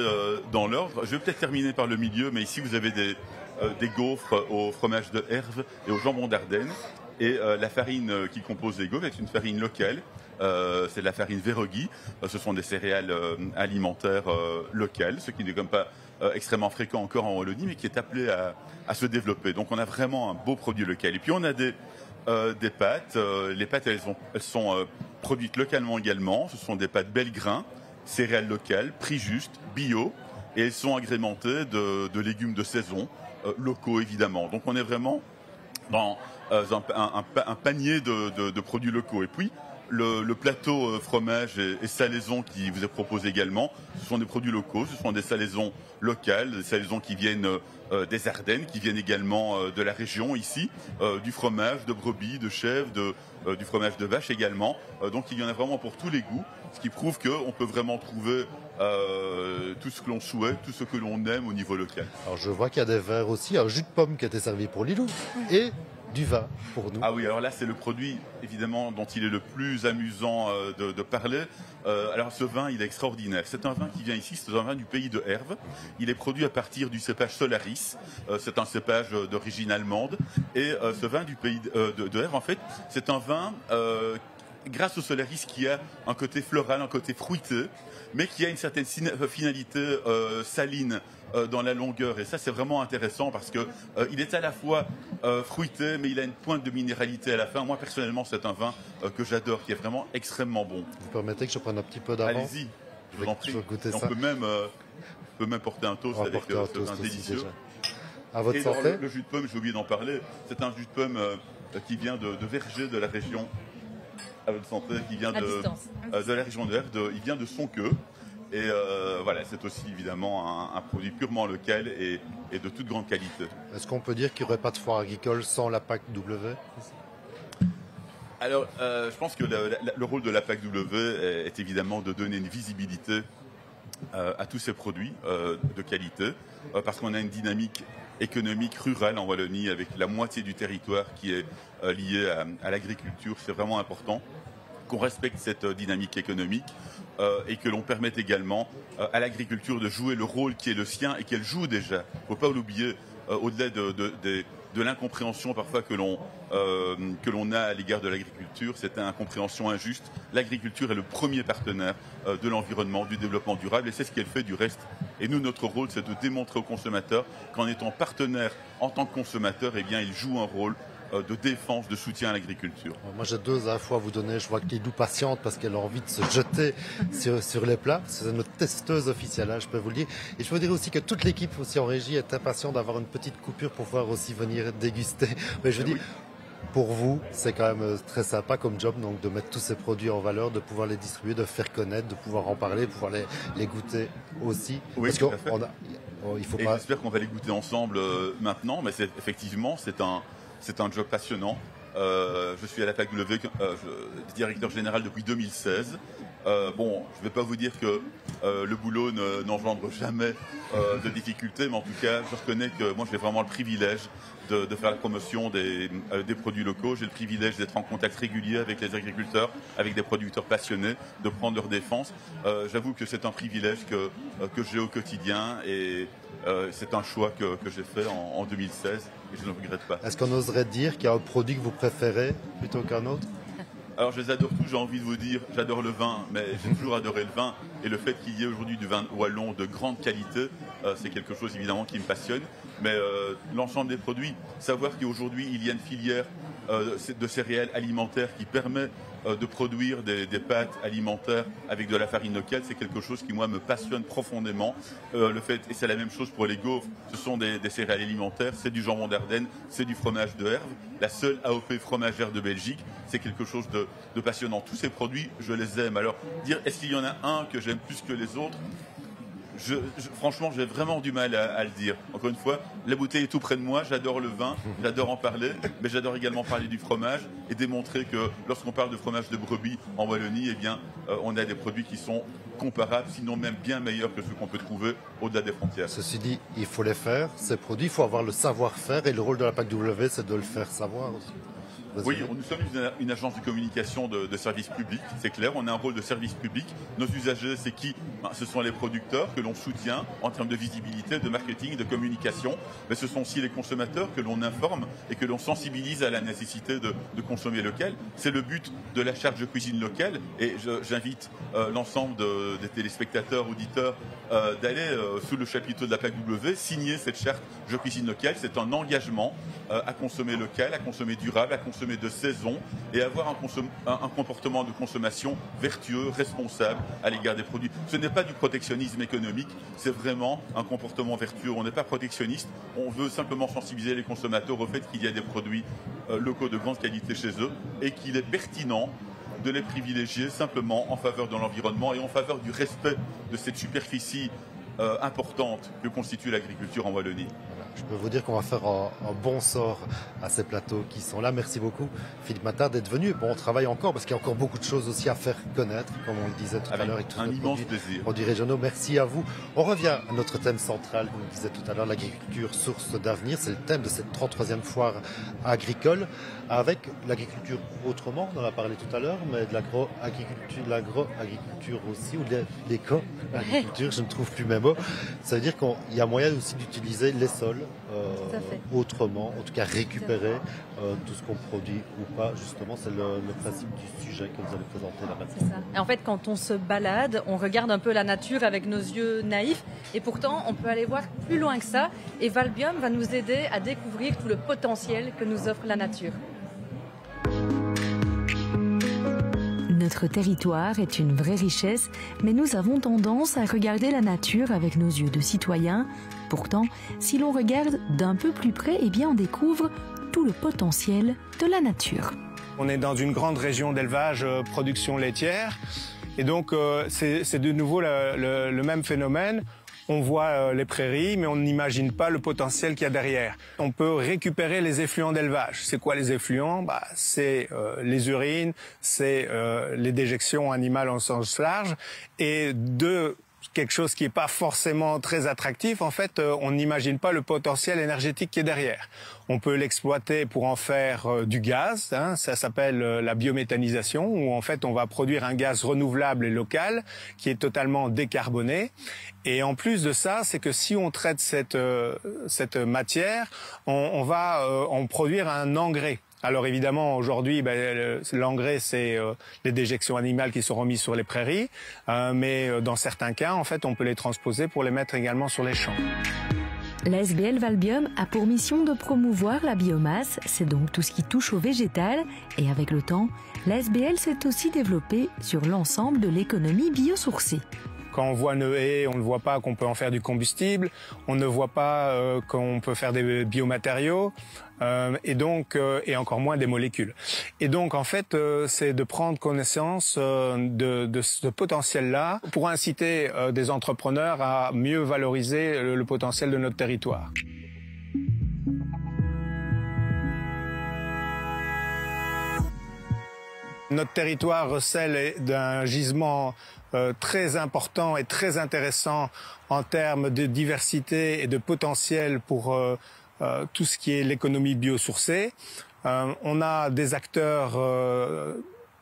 dans l'ordre. Je vais peut-être terminer par le milieu, mais ici vous avez des gaufres au fromage de Herve et au jambon d'Ardenne. Et la farine qui compose les gaufres est une farine locale. C'est de la farine Verogui. Ce sont des céréales alimentaires locales, ce qui n'est comme pas extrêmement fréquent encore en Wallonie, mais qui est appelé à se développer. Donc on a vraiment un beau produit local. Et puis on a des pâtes. Les pâtes, elles sont produites localement également. Ce sont des pâtes Belgrain, céréales locales, prix juste, bio. Et elles sont agrémentées de légumes de saison, locaux évidemment. Donc on est vraiment dans un panier de produits locaux. Et puis, le plateau fromage et salaison qui vous est proposé également, ce sont des produits locaux, ce sont des salaisons locales, des salaisons qui viennent des Ardennes, qui viennent également de la région ici, du fromage de brebis, de chèvre, du fromage de vache également. Donc il y en a vraiment pour tous les goûts, ce qui prouve qu'on peut vraiment trouver tout ce que l'on souhaite, tout ce que l'on aime au niveau local. Alors je vois qu'il y a des verres aussi, un jus de pomme qui a été servi pour Lilou et du vin pour nous. Ah oui, alors là c'est le produit évidemment dont il est le plus amusant de parler. Alors ce vin il est extraordinaire. C'est un vin qui vient ici, c'est un vin du pays de Herve. Il est produit à partir du cépage Solaris. C'est un cépage d'origine allemande. Et ce vin du pays de Herve en fait, c'est un vin grâce au Solaris qui a un côté floral, un côté fruité, mais qui a une certaine finalité saline dans la longueur. Et ça, c'est vraiment intéressant parce que il est à la fois fruité, mais il a une pointe de minéralité à la fin. Moi, personnellement, c'est un vin que j'adore, qui est vraiment extrêmement bon. Vous permettez que je prenne un petit peu d'avance? Allez-y, je vous en prie. On peut même porter un toast avec ce vin délicieux. À votre santé. Le jus de pomme, j'ai oublié d'en parler, c'est un jus de pomme qui vient de Verger, de la région. À votre santé, qui vient de la région de Herve, il vient de Sonqueux. Et voilà, c'est aussi évidemment un produit purement local et de toute grande qualité. Est-ce qu'on peut dire qu'il n'y aurait pas de foire agricole sans la PAC W? Alors, je pense que le rôle de la PAC W est évidemment de donner une visibilité à tous ces produits de qualité, parce qu'on a une dynamique économique rurale en Wallonie avec la moitié du territoire qui est lié à l'agriculture. C'est vraiment important qu'on respecte cette dynamique économique et que l'on permette également à l'agriculture de jouer le rôle qui est le sien et qu'elle joue déjà. Il ne faut pas l'oublier, au-delà de l'incompréhension parfois que l'on a à l'égard de l'agriculture, c'est une incompréhension injuste. L'agriculture est le premier partenaire de l'environnement, du développement durable, et c'est ce qu'elle fait du reste. Et nous, notre rôle, c'est de démontrer aux consommateurs qu'en étant partenaire en tant que consommateur, eh bien, ils jouent un rôle de défense, de soutien à l'agriculture. Moi j'ai deux infos à vous donner. Je vois que Lilou patiente parce qu'elle a envie de se jeter sur les plats. C'est notre testeuse officielle, hein, je peux vous le dire. Et je peux vous dire aussi que toute l'équipe aussi en régie est impatiente d'avoir une petite coupure pour pouvoir aussi venir déguster. Mais je vous dis, pour vous, c'est quand même très sympa comme job, donc de mettre tous ces produits en valeur, de pouvoir les distribuer, de faire connaître, de pouvoir en parler, de pouvoir les goûter aussi. Oui, parce tout à fait. Il faut et pas... j'espère qu'on va les goûter ensemble maintenant, mais effectivement, c'est un job passionnant. Je suis à la PAC W, directeur général depuis 2016. Bon, je ne vais pas vous dire que le boulot n'engendre jamais de difficultés, mais en tout cas, je reconnais que moi, j'ai vraiment le privilège de faire la promotion des produits locaux. J'ai le privilège d'être en contact régulier avec les agriculteurs, avec des producteurs passionnés, de prendre leur défense. J'avoue que c'est un privilège que j'ai au quotidien et c'est un choix que j'ai fait en 2016 et je ne regrette pas. Est-ce qu'on oserait dire qu'il y a un produit que vous préférez plutôt qu'un autre? Alors je les adore tous, j'ai envie de vous dire, j'adore le vin, mais j'ai toujours adoré le vin. Et le fait qu'il y ait aujourd'hui du vin wallon de grande qualité, c'est quelque chose évidemment qui me passionne. Mais l'ensemble des produits, savoir qu'aujourd'hui il y a une filière de céréales alimentaires qui permet de produire des pâtes alimentaires avec de la farine locale, c'est quelque chose qui moi me passionne profondément. Le fait, et c'est la même chose pour les gaufres, ce sont des céréales alimentaires, c'est du jambon d'Ardenne, c'est du fromage de Herve, la seule AOP fromagère de Belgique, c'est quelque chose de passionnant. Tous ces produits, je les aime. Alors dire est-ce qu'il y en a un que j'aime plus que les autres, franchement, j'ai vraiment du mal à le dire. Encore une fois, la bouteille est tout près de moi, j'adore le vin, j'adore en parler, mais j'adore également parler du fromage et démontrer que lorsqu'on parle de fromage de brebis en Wallonie, eh bien, on a des produits qui sont comparables, sinon même bien meilleurs que ceux qu'on peut trouver au-delà des frontières. Ceci dit, il faut les faire, ces produits, il faut avoir le savoir-faire et le rôle de la PAC W, c'est de le faire savoir aussi. Oui, nous sommes une agence de communication de service public, c'est clair, on a un rôle de service public. Nos usagers, c'est qui? Ce sont les producteurs que l'on soutient en termes de visibilité, de marketing, de communication, mais ce sont aussi les consommateurs que l'on informe et que l'on sensibilise à la nécessité de consommer local. C'est le but de la charte Je cuisine locale et j'invite l'ensemble des téléspectateurs, auditeurs d'aller sous le chapiteau de la PAC W, signer cette charte Je cuisine locale. C'est un engagement à consommer local, à consommer durable, à consommer de saison et avoir un comportement de consommation vertueux, responsable à l'égard des produits. Ce n'est pas du protectionnisme économique, c'est vraiment un comportement vertueux. On n'est pas protectionniste, on veut simplement sensibiliser les consommateurs au fait qu'il y a des produits locaux de grande qualité chez eux et qu'il est pertinent de les privilégier simplement en faveur de l'environnement et en faveur du respect de cette superficie importante que constitue l'agriculture en Wallonie. Je peux vous dire qu'on va faire un bon sort à ces plateaux qui sont là. Merci beaucoup, Philippe Mattard, d'être venu. Bon, on travaille encore parce qu'il y a encore beaucoup de choses aussi à faire connaître, comme on le disait tout à l'heure. Avec un immense plaisir. Produits régionaux, merci à vous. On revient à notre thème central, comme on le disait tout à l'heure, l'agriculture, source d'avenir. C'est le thème de cette 33e foire agricole, avec l'agriculture autrement, on en a parlé tout à l'heure, mais de l'agro-agriculture aussi, ou de l'éco-agriculture, je ne trouve plus mes mots. Ça veut dire qu'il y a moyen aussi d'utiliser les sols autrement, en tout cas récupérer tout ce qu'on produit ou pas. Justement, c'est le principe du sujet que vous allez présenter là maintenant. C'est ça. Et en fait, quand on se balade, on regarde un peu la nature avec nos yeux naïfs, et pourtant, on peut aller voir plus loin que ça. Et Valbium va nous aider à découvrir tout le potentiel que nous offre la nature. Notre territoire est une vraie richesse, mais nous avons tendance à regarder la nature avec nos yeux de citoyens. Pourtant, si l'on regarde d'un peu plus près, eh bien on découvre tout le potentiel de la nature. On est dans une grande région d'élevage, production laitière, et donc c'est de nouveau le même phénomène. On voit les prairies, mais on n'imagine pas le potentiel qu'il y a derrière. On peut récupérer les effluents d'élevage. C'est quoi les effluents? C'est les urines, c'est les déjections animales en sens large, et de quelque chose qui n'est pas forcément très attractif, en fait, on n'imagine pas le potentiel énergétique qui est derrière. On peut l'exploiter pour en faire du gaz, hein, ça s'appelle la biométhanisation, où en fait on va produire un gaz renouvelable et local qui est totalement décarboné. Et en plus de ça, c'est que si on traite cette matière, on va en produire un engrais. Alors évidemment, aujourd'hui, l'engrais, c'est les déjections animales qui sont remises sur les prairies, mais dans certains cas, en fait, on peut les transposer pour les mettre également sur les champs. L'ASBL Valbium a pour mission de promouvoir la biomasse, c'est donc tout ce qui touche au végétal, et avec le temps, l'ASBL s'est aussi développée sur l'ensemble de l'économie biosourcée. Quand on voit une haie, on ne voit pas qu'on peut en faire du combustible, on ne voit pas qu'on peut faire des biomatériaux, et encore moins des molécules. Et donc, en fait, c'est de prendre connaissance de ce potentiel-là pour inciter des entrepreneurs à mieux valoriser le potentiel de notre territoire. Notre territoire recèle d'un gisement très important et très intéressant en termes de diversité et de potentiel pour tout ce qui est l'économie biosourcée. On a des acteurs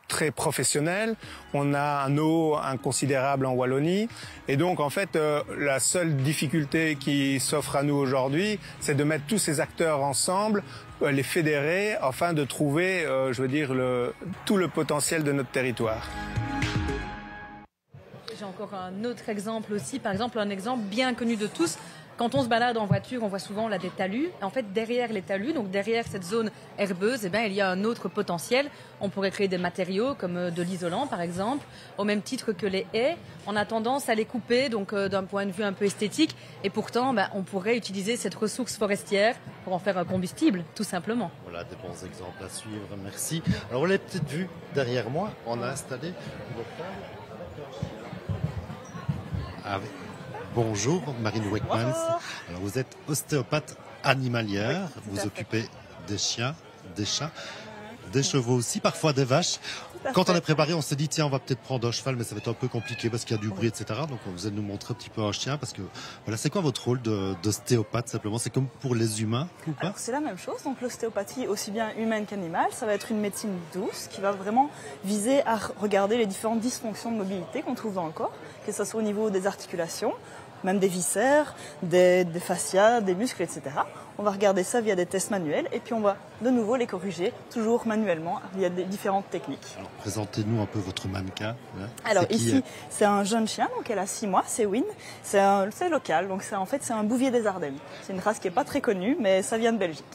très professionnel. On a un eau inconsidérable en Wallonie. Et donc, en fait, la seule difficulté qui s'offre à nous aujourd'hui, c'est de mettre tous ces acteurs ensemble, les fédérer, afin de trouver, tout le potentiel de notre territoire. J'ai encore un autre exemple aussi, par exemple un exemple bien connu de tous. Quand on se balade en voiture, on voit souvent là des talus. En fait, derrière les talus, donc derrière cette zone herbeuse, eh bien, il y a un autre potentiel. On pourrait créer des matériaux comme de l'isolant, par exemple, au même titre que les haies. On a tendance à les couper, donc d'un point de vue un peu esthétique. Et pourtant, on pourrait utiliser cette ressource forestière pour en faire un combustible, tout simplement. Voilà, des bons exemples à suivre. Merci. Alors, on l'a peut-être vu derrière moi. On a installé avec... Bonjour, Marine Weckmans. Alors, vous êtes ostéopathe animalière. Oui, vous occupez des chiens, des chats, des chevaux aussi, parfois des vaches. Quand on est préparé, on s'est dit, tiens, on va peut-être prendre un cheval, mais ça va être un peu compliqué parce qu'il y a du bruit, etc. Donc, vous allez nous montrer un petit peu un chien parce que, voilà, c'est quoi votre rôle d'ostéopathe simplement? C'est comme pour les humains ou pas? C'est la même chose. Donc, l'ostéopathie, aussi bien humaine qu'animale, ça va être une médecine douce qui va vraiment viser à regarder les différentes dysfonctions de mobilité qu'on trouve dans le corps, que ce soit au niveau des articulations, même des viscères, des fascias, des muscles, etc. On va regarder ça via des tests manuels et puis on va de nouveau les corriger, toujours manuellement, via des différentes techniques. Alors, présentez-nous un peu votre mannequin. Là. Alors ici, c'est un jeune chien, donc elle a 6 mois, c'est Win. C'est local, donc c'est un bouvier des Ardennes. C'est une race qui n'est pas très connue, mais ça vient de Belgique.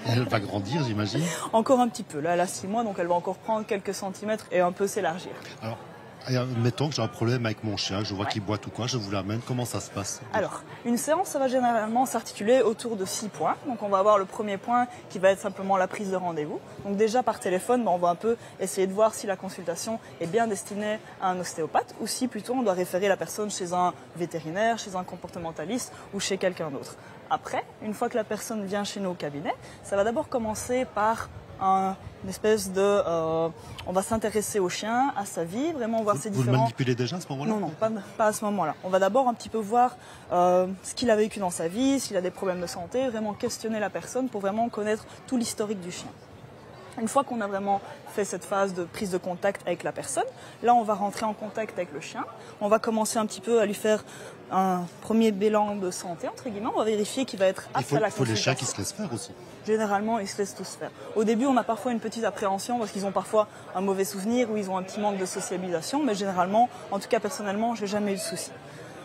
Elle va grandir, j'imagine. Encore un petit peu. Là, elle a 6 mois, donc elle va encore prendre quelques centimètres et un peu s'élargir. Alors, mettons que j'ai un problème avec mon chien, je vois qu'il boite ou quoi, je vous l'amène, comment ça se passe? Alors, une séance, ça va généralement s'articuler autour de 6 points. Donc on va avoir le premier point qui va être simplement la prise de rendez-vous. Donc déjà par téléphone, on va un peu essayer de voir si la consultation est bien destinée à un ostéopathe ou si plutôt on doit référer la personne chez un vétérinaire, chez un comportementaliste ou chez quelqu'un d'autre. Après, une fois que la personne vient chez nous au cabinet, ça va d'abord commencer par une espèce de... on va s'intéresser au chien, à sa vie, vraiment voir ses différents... Vous le manipulez déjà à ce moment-là? Non, pas à ce moment-là. On va d'abord un petit peu voir ce qu'il a vécu dans sa vie, s'il a des problèmes de santé, vraiment questionner la personne pour vraiment connaître tout l'historique du chien. Une fois qu'on a vraiment fait cette phase de prise de contact avec la personne, là on va rentrer en contact avec le chien. On va commencer un petit peu à lui faire un premier bilan de santé, entre guillemets. On va vérifier qu'il va être apte à la consultation. Il faut les chiens qui se laissent faire aussi. Généralement, ils se laissent tous faire. Au début, on a parfois une petite appréhension parce qu'ils ont parfois un mauvais souvenir ou ils ont un petit manque de sociabilisation. Mais généralement, en tout cas personnellement, je n'ai jamais eu de souci.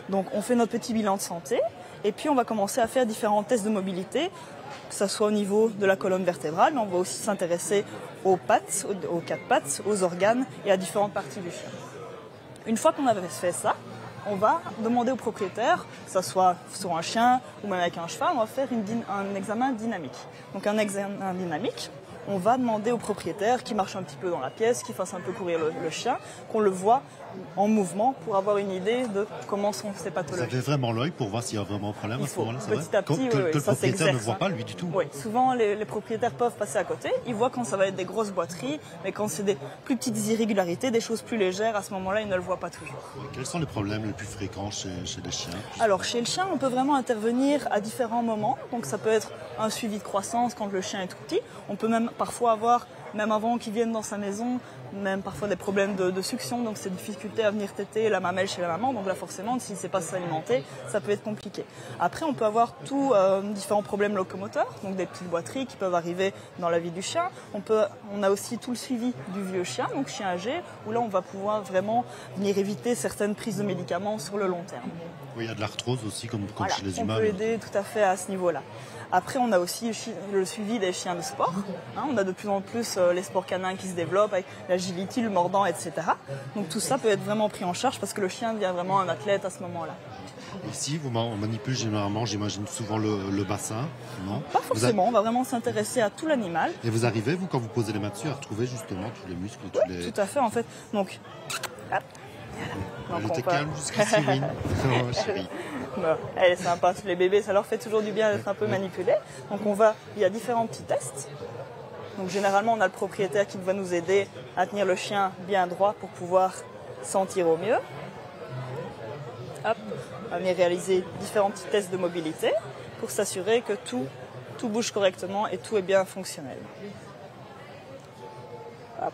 Donc on fait notre petit bilan de santé et puis on va commencer à faire différents tests de mobilité, que ce soit au niveau de la colonne vertébrale, mais on va aussi s'intéresser aux pattes, aux 4 pattes, aux organes et à différentes parties du chien. Une fois qu'on avait fait ça, on va demander au propriétaire, que ce soit sur un chien ou même avec un cheval, on va faire un examen dynamique. Donc un examen dynamique, on va demander au propriétaire qui marche un petit peu dans la pièce, qui fasse un peu courir le chien, qu'on le voit en mouvement pour avoir une idée de comment sont ces pathologies. Vous avez vraiment l'œil pour voir s'il y a vraiment un problème à ce moment-là, c'est vrai? Petit à petit, que le propriétaire ne voit pas lui du tout. Oui, souvent les propriétaires peuvent passer à côté. Ils voient quand ça va être des grosses boiteries, mais quand c'est des plus petites irrégularités, des choses plus légères, à ce moment-là, ils ne le voient pas toujours. Quels sont les problèmes les plus fréquents chez les chiens? Alors, chez le chien, on peut vraiment intervenir à différents moments. Donc, ça peut être un suivi de croissance quand le chien est tout petit. On peut même parfois avoir, même avant qu'il vienne dans sa maison, même parfois des problèmes de succion, donc c'est difficulté à venir téter la mamelle chez la maman, donc là forcément s'il ne sait pas s'alimenter, ça peut être compliqué. Après on peut avoir différents problèmes locomoteurs, donc des petites boiteries qui peuvent arriver dans la vie du chien. On a aussi tout le suivi du vieux chien, donc chien âgé, où là on va pouvoir vraiment venir éviter certaines prises de médicaments sur le long terme. Oui, il y a de l'arthrose aussi comme chez les humains. On peut aider tout à fait à ce niveau-là. Après, on a aussi le suivi des chiens de sport. On a de plus en plus les sports canins qui se développent avec l'agility, le mordant, etc. Donc tout ça peut être vraiment pris en charge parce que le chien devient vraiment un athlète à ce moment-là. Ici, on manipule généralement, j'imagine, souvent le bassin, non? Pas forcément, on va vraiment s'intéresser à tout l'animal. Et vous arrivez, vous, quand vous posez les mains dessus, à retrouver justement tous les muscles? Oui, tout à fait, en fait. Donc, hop. Elle était calme jusqu'ici, oui. Oh, chérie. Bon, elle est sympa, les bébés, ça leur fait toujours du bien d'être un peu manipulés. Donc il y a différents petits tests. Donc généralement, on a le propriétaire qui va nous aider à tenir le chien bien droit pour pouvoir sentir au mieux. Hop, on va venir réaliser différents petits tests de mobilité pour s'assurer que tout bouge correctement et tout est bien fonctionnel. Hop.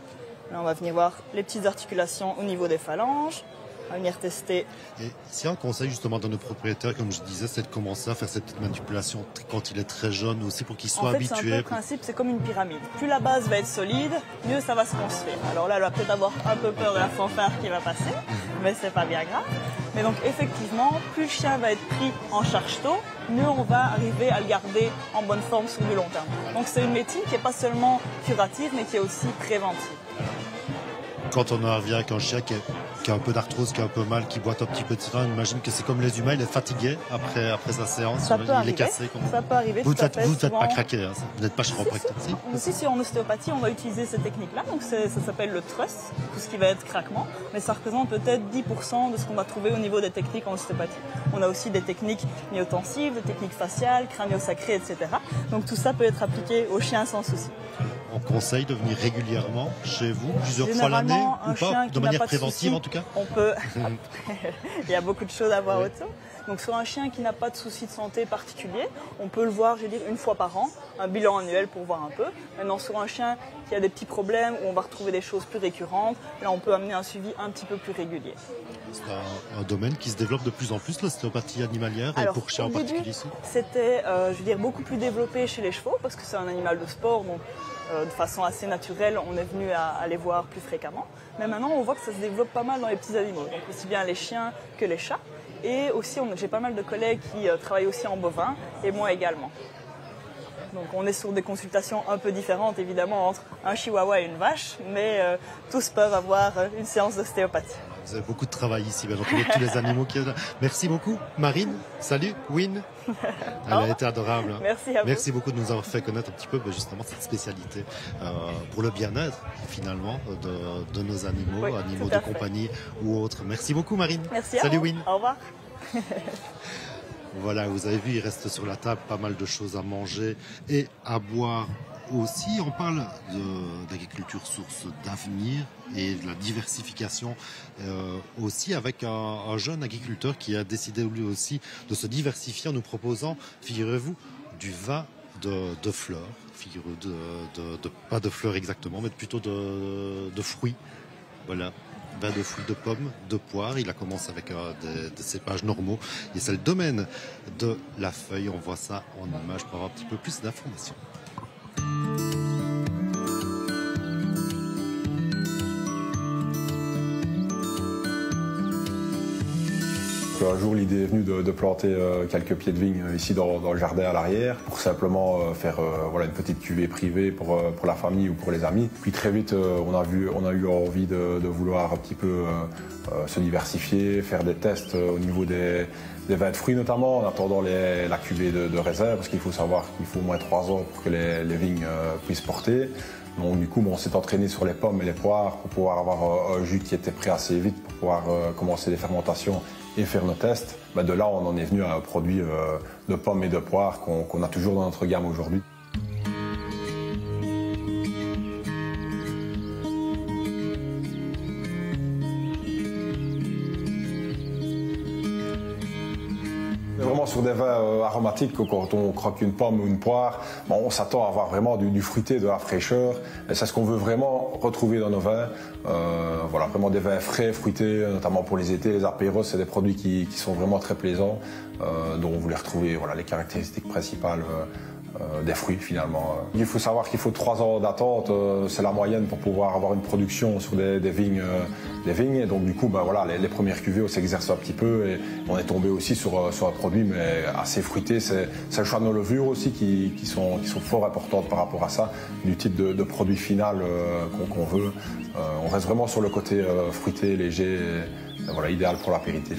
Là, on va venir voir les petites articulations au niveau des phalanges. On va venir tester. Et si un conseil justement dans nos propriétaires, comme je disais, c'est de commencer à faire cette petite manipulation quand il est très jeune aussi pour qu'il soit habitué. C'est un peu le principe, c'est comme une pyramide. Plus la base va être solide, mieux ça va se construire. Alors là, elle va peut-être avoir un peu peur de la fanfare qui va passer, mais c'est pas bien grave. Mais donc effectivement, plus le chien va être pris en charge tôt, mieux on va arriver à le garder en bonne forme sur du long terme. Donc c'est une médecine qui n'est pas seulement curative, mais qui est aussi préventive. Quand on revient avec un chien qui a un peu d'arthrose, qui a un peu mal, qui boite un petit peu de sein, on imagine que c'est comme les humains, il est fatigué après sa séance, il est cassé. Ça peut arriver. Vous ne faites pas craquer, hein, vous n'êtes pas chiropracteur. Si, en ostéopathie, on va utiliser ces techniques-là, donc ça s'appelle le trust, tout ce qui va être craquement, mais ça représente peut-être 10% de ce qu'on va trouver au niveau des techniques en ostéopathie. On a aussi des techniques myotensives, des techniques faciales, crânio-sacrées, etc. Donc tout ça peut être appliqué aux chiens sans souci. On conseille de venir régulièrement chez vous, plusieurs fois l'année, ou pas, de manière préventive en tout cas. On peut. Il y a beaucoup de choses à voir autour. Donc sur un chien qui n'a pas de soucis de santé particulier, on peut le voir, je veux dire, une fois par an, un bilan annuel pour voir un peu. Maintenant sur un chien qui a des petits problèmes, où on va retrouver des choses plus récurrentes, là on peut amener un suivi un petit peu plus régulier. C'est un domaine qui se développe de plus en plus, l'ostéopathie animalière, et pour chiens en particulier ici. C'était, je veux dire, beaucoup plus développé chez les chevaux, parce que c'est un animal de sport, donc de façon assez naturelle, on est venu à les voir plus fréquemment. Mais maintenant, on voit que ça se développe pas mal dans les petits animaux, donc aussi bien les chiens que les chats. Et aussi, j'ai pas mal de collègues qui travaillent aussi en bovin, et moi également. Donc on est sur des consultations un peu différentes, évidemment, entre un chihuahua et une vache, mais tous peuvent avoir une séance d'ostéopathie. Vous avez beaucoup de travail ici, bien entendu, tous les animaux qui sont là. Merci beaucoup, Marine. Salut, Win. Elle a été adorable. Merci à vous. Merci beaucoup de nous avoir fait connaître un petit peu justement cette spécialité pour le bien-être, finalement, de nos animaux, oui, animaux de compagnie ou autres. Merci beaucoup, Marine. Merci à Salut, vous. Win. Au revoir. Voilà, vous avez vu, il reste sur la table pas mal de choses à manger et à boire aussi. On parle d'agriculture source d'avenir et de la diversification aussi avec un jeune agriculteur qui a décidé lui aussi de se diversifier en nous proposant, figurez-vous, du vin de fleurs. Figurez-vous, pas de fleurs exactement, mais plutôt de fruits. Voilà. Vin de fruits de pommes, de poires. Il a commencé avec des cépages normaux. Et c'est le domaine de la feuille. On voit ça en image pour avoir un petit peu plus d'informations. Un jour, l'idée est venue de planter quelques pieds de vigne ici dans le jardin à l'arrière pour simplement faire une petite cuvée privée pour la famille ou pour les amis. Puis très vite, on a eu envie de vouloir un petit peu se diversifier, faire des tests au niveau des vins de fruits notamment, en attendant la cuvée de réserve, parce qu'il faut savoir qu'il faut au moins 3 ans pour que les vignes puissent porter. Donc du coup, on s'est entraîné sur les pommes et les poires pour pouvoir avoir un jus qui était prêt assez vite pour pouvoir commencer les fermentations et faire nos tests. De là, on en est venu à un produit de pommes et de poires qu'on a toujours dans notre gamme aujourd'hui. Vraiment sur des vins aromatiques, quand on croque une pomme ou une poire, on s'attend à avoir vraiment du fruité, de la fraîcheur. Et c'est ce qu'on veut vraiment retrouver dans nos vins. Vraiment des vins frais, fruités, notamment pour les étés, les apéros, c'est des produits qui sont vraiment très plaisants, dont on voulait retrouver les caractéristiques principales des fruits finalement. Il faut savoir qu'il faut 3 ans d'attente, c'est la moyenne pour pouvoir avoir une production sur des vignes. Et donc du coup, les premières cuvées, on s'exerce un petit peu et on est tombé aussi sur un produit mais assez fruité. C'est le choix de nos levures aussi qui sont fort importantes par rapport à ça, du type de produit final qu'on veut. On reste vraiment sur le côté fruité, léger, et, idéal pour l'apéritif.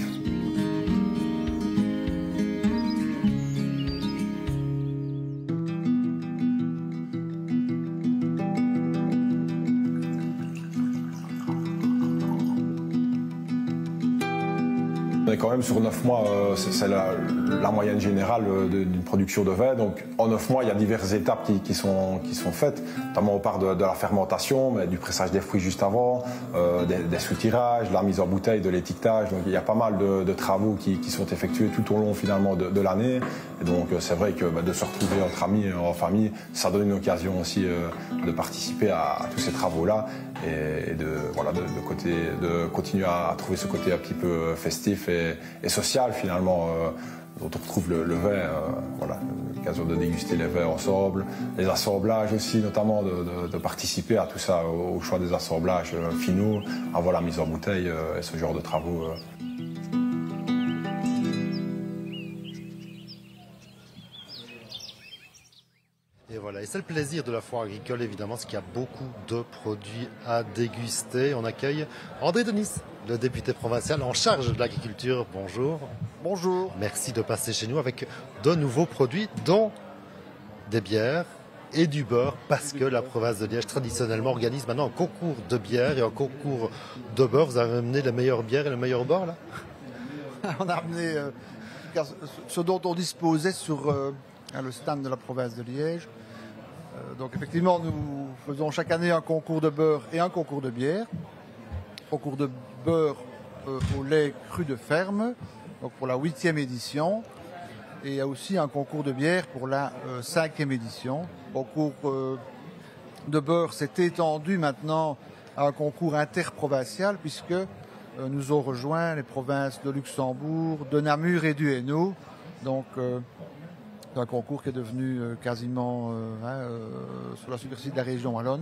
est quand même sur 9 mois, c'est la moyenne générale d'une production de vin. Donc en 9 mois, il y a diverses étapes qui sont faites. Notamment on part de la fermentation, mais du pressage des fruits juste avant, des soutirages, de la mise en bouteille, de l'étiquetage. Donc il y a pas mal de travaux qui sont effectués tout au long finalement de l'année. Et donc c'est vrai que de se retrouver entre amis, en famille, ça donne une occasion aussi de participer à tous ces travaux-là et de continuer à trouver ce côté un petit peu festif et social finalement dont on retrouve le vin, l'occasion de déguster les vins ensemble, les assemblages aussi notamment, de participer à tout ça, au choix des assemblages finaux, avant la mise en bouteille et ce genre de travaux. Et voilà, et c'est le plaisir de la foire agricole évidemment, c'est qu'il y a beaucoup de produits à déguster. On accueille André Denis, le député provincial en charge de l'agriculture. Bonjour. Bonjour. Merci de passer chez nous avec de nouveaux produits, dont des bières et du beurre, parce que la province de Liège traditionnellement organise maintenant un concours de bière et un concours de beurre. Vous avez amené les meilleures bières et le meilleur beurre là? On a amené ce dont on disposait sur le stand de la province de Liège. Donc effectivement, nous faisons chaque année un concours de beurre et un concours de bière. Concours de beurre au lait cru de ferme, donc pour la 8e édition. Et il y a aussi un concours de bière pour la 5e édition. Le concours de beurre s'est étendu maintenant à un concours interprovincial puisque nous ont rejoint les provinces de Luxembourg, de Namur et du Hainaut. Donc c'est un concours qui est devenu quasiment sur la superficie de la région wallonne.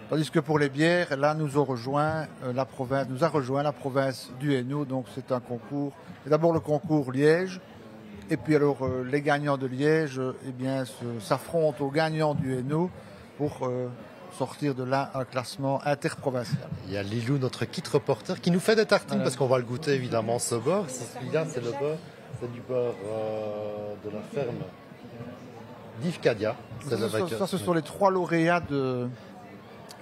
Tandis que pour les bières, là nous a rejoint la province du Hainaut. Donc c'est un concours. Et d'abord le concours Liège. Et puis alors les gagnants de Liège s'affrontent aux gagnants du Hainaut pour sortir de là un classement interprovincial. Il y a Lilou, notre kit reporter, qui nous fait des tartines parce qu'on va le goûter évidemment ce beurre. Celui-là, c'est le beurre, c'est du beurre de la ferme d'Yves-Cadia. Ça, ce sont les 3 lauréats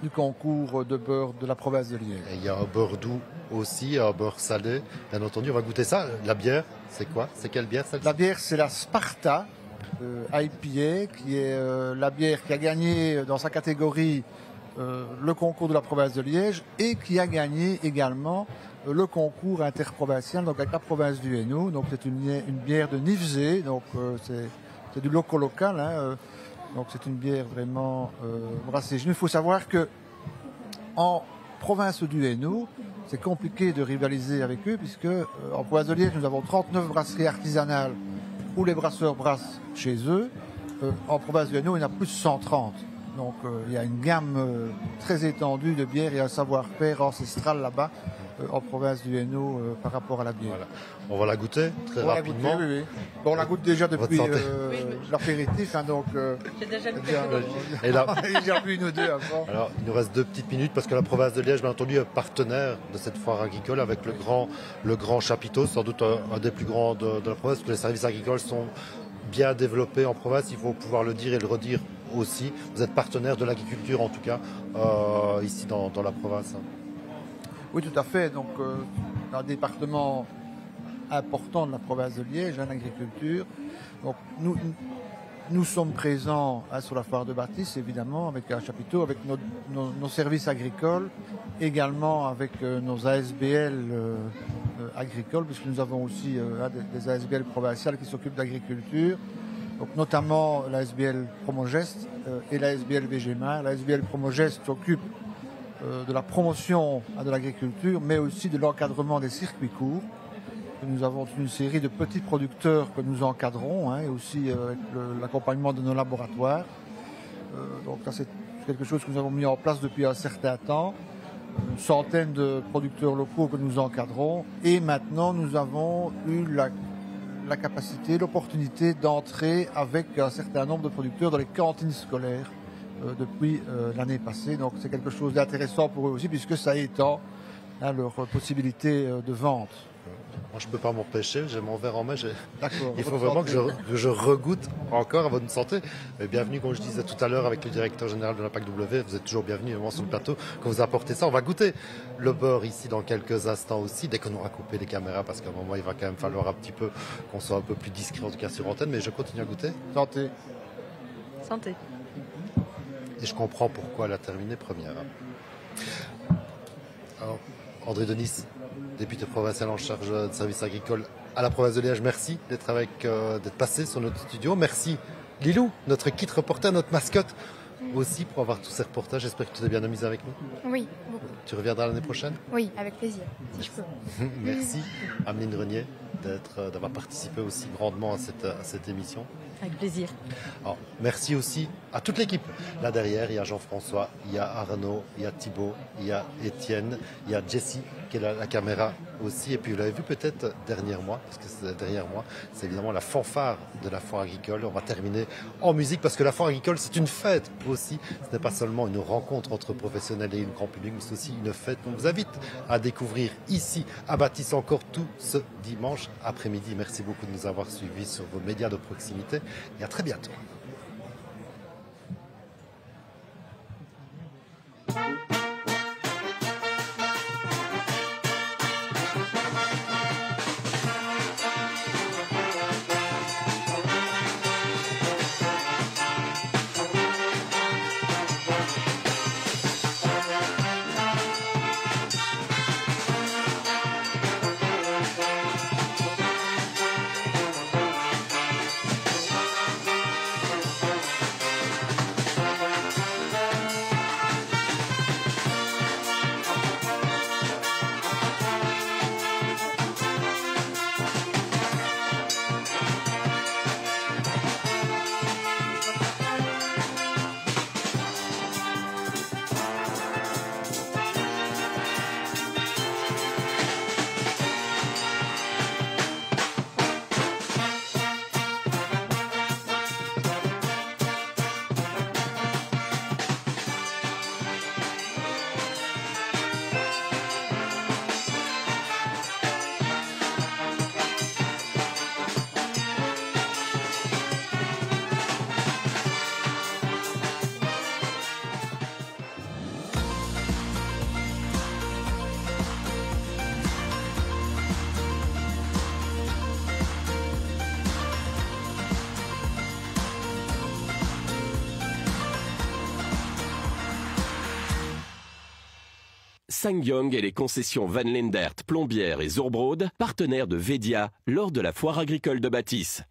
du concours de beurre de la province de Liège. Et il y a un beurre doux aussi, un beurre salé. Bien entendu, on va goûter ça. La bière, c'est quoi? C'est quelle bière celle-ci? La bière, c'est la Sparta IPA, qui est la bière qui a gagné dans sa catégorie le concours de la province de Liège et qui a gagné également le concours interprovincial donc avec la province du Hainaut. Donc c'est une bière de Nivzé, donc c'est du local, donc c'est une bière vraiment brassée. Il faut savoir que en province du Hainaut, c'est compliqué de rivaliser avec eux puisque en province de Liège, nous avons 39 brasseries artisanales où les brasseurs brassent chez eux. En province du Hainaut, il y en a plus de 130. Donc il y a une gamme très étendue de bières et un savoir-faire ancestral là-bas en province du Hainaut par rapport à la bière. Voilà. On va la goûter très rapidement. Oui. Bon, on la goûte déjà depuis l'apéritif, donc j'ai déjà goûté. Et là, j'ai bu une ou deux avant. Alors, il nous reste 2 petites minutes parce que la province de Liège, bien entendu, est partenaire de cette foire agricole avec le grand chapiteau, sans doute un des plus grands de la province, parce que les services agricoles sont bien développés en province, il faut pouvoir le dire et le redire aussi. Vous êtes partenaire de l'agriculture, en tout cas, ici dans la province. Oui, tout à fait. Donc, un département important de la province de Liège, l'agriculture. Donc, nous sommes présents sur la foire de Bâtisse, évidemment, avec un chapiteau, avec nos services agricoles, également avec nos ASBL agricoles, puisque nous avons aussi des ASBL provinciales qui s'occupent d'agriculture, donc notamment l'ASBL Promogest et l'ASBL VGMA. L'ASBL Promogest s'occupe de la promotion de l'agriculture, mais aussi de l'encadrement des circuits courts. Nous avons une série de petits producteurs que nous encadrons, et aussi avec l'accompagnement de nos laboratoires. Donc ça, c'est quelque chose que nous avons mis en place depuis un certain temps. Une centaine de producteurs locaux que nous encadrons. Et maintenant, nous avons eu la capacité, l'opportunité d'entrer avec un certain nombre de producteurs dans les cantines scolaires depuis l'année passée. Donc c'est quelque chose d'intéressant pour eux aussi, puisque ça étend leur possibilité de vente. Moi, je peux pas m'empêcher, j'ai mon verre en main. D'accord. Il faut vraiment que je regoute encore à votre santé. Mais bienvenue, comme je disais tout à l'heure, avec le directeur général de l'Impact W. Vous êtes toujours bienvenue vraiment sur le plateau quand vous apportez ça. On va goûter le beurre ici dans quelques instants aussi, dès qu'on aura coupé les caméras, parce qu'à un moment, il va quand même falloir un petit peu qu'on soit un peu plus discret, en tout cas sur antenne. Mais je continue à goûter. Santé. Santé. Et je comprends pourquoi elle a terminé première. Alors, André Denis, député provincial en charge de services agricoles à la province de Liège, merci d'être passé sur notre studio. Merci Lilou, notre kit reporter, notre mascotte aussi pour avoir tous ces reportages. J'espère que tu t'es bien amusé avec nous. Oui, beaucoup. Tu reviendras l'année prochaine? Oui, avec plaisir, si je peux. Merci Ameline Renier d'avoir participé aussi grandement à cette émission. Avec plaisir. Alors, merci aussi à toute l'équipe. Là derrière, il y a Jean-François, il y a Arnaud, il y a Thibaut, il y a Étienne, il y a Jessie qui est à la caméra aussi. Et puis vous l'avez vu peut-être derrière moi, parce que c'est derrière moi, c'est évidemment la fanfare de la foire agricole. On va terminer en musique parce que la foire agricole, c'est une fête aussi. Ce n'est pas seulement une rencontre entre professionnels et le grand public, mais c'est aussi une fête qu'on vous invite à découvrir ici à Bâtisse encore tout ce dimanche après-midi. Merci beaucoup de nous avoir suivis sur vos médias de proximité et à très bientôt. Sangyong et les concessions Van Lendert, Plombières et Zurbrode, partenaires de Vedia lors de la foire agricole de Bâtisse.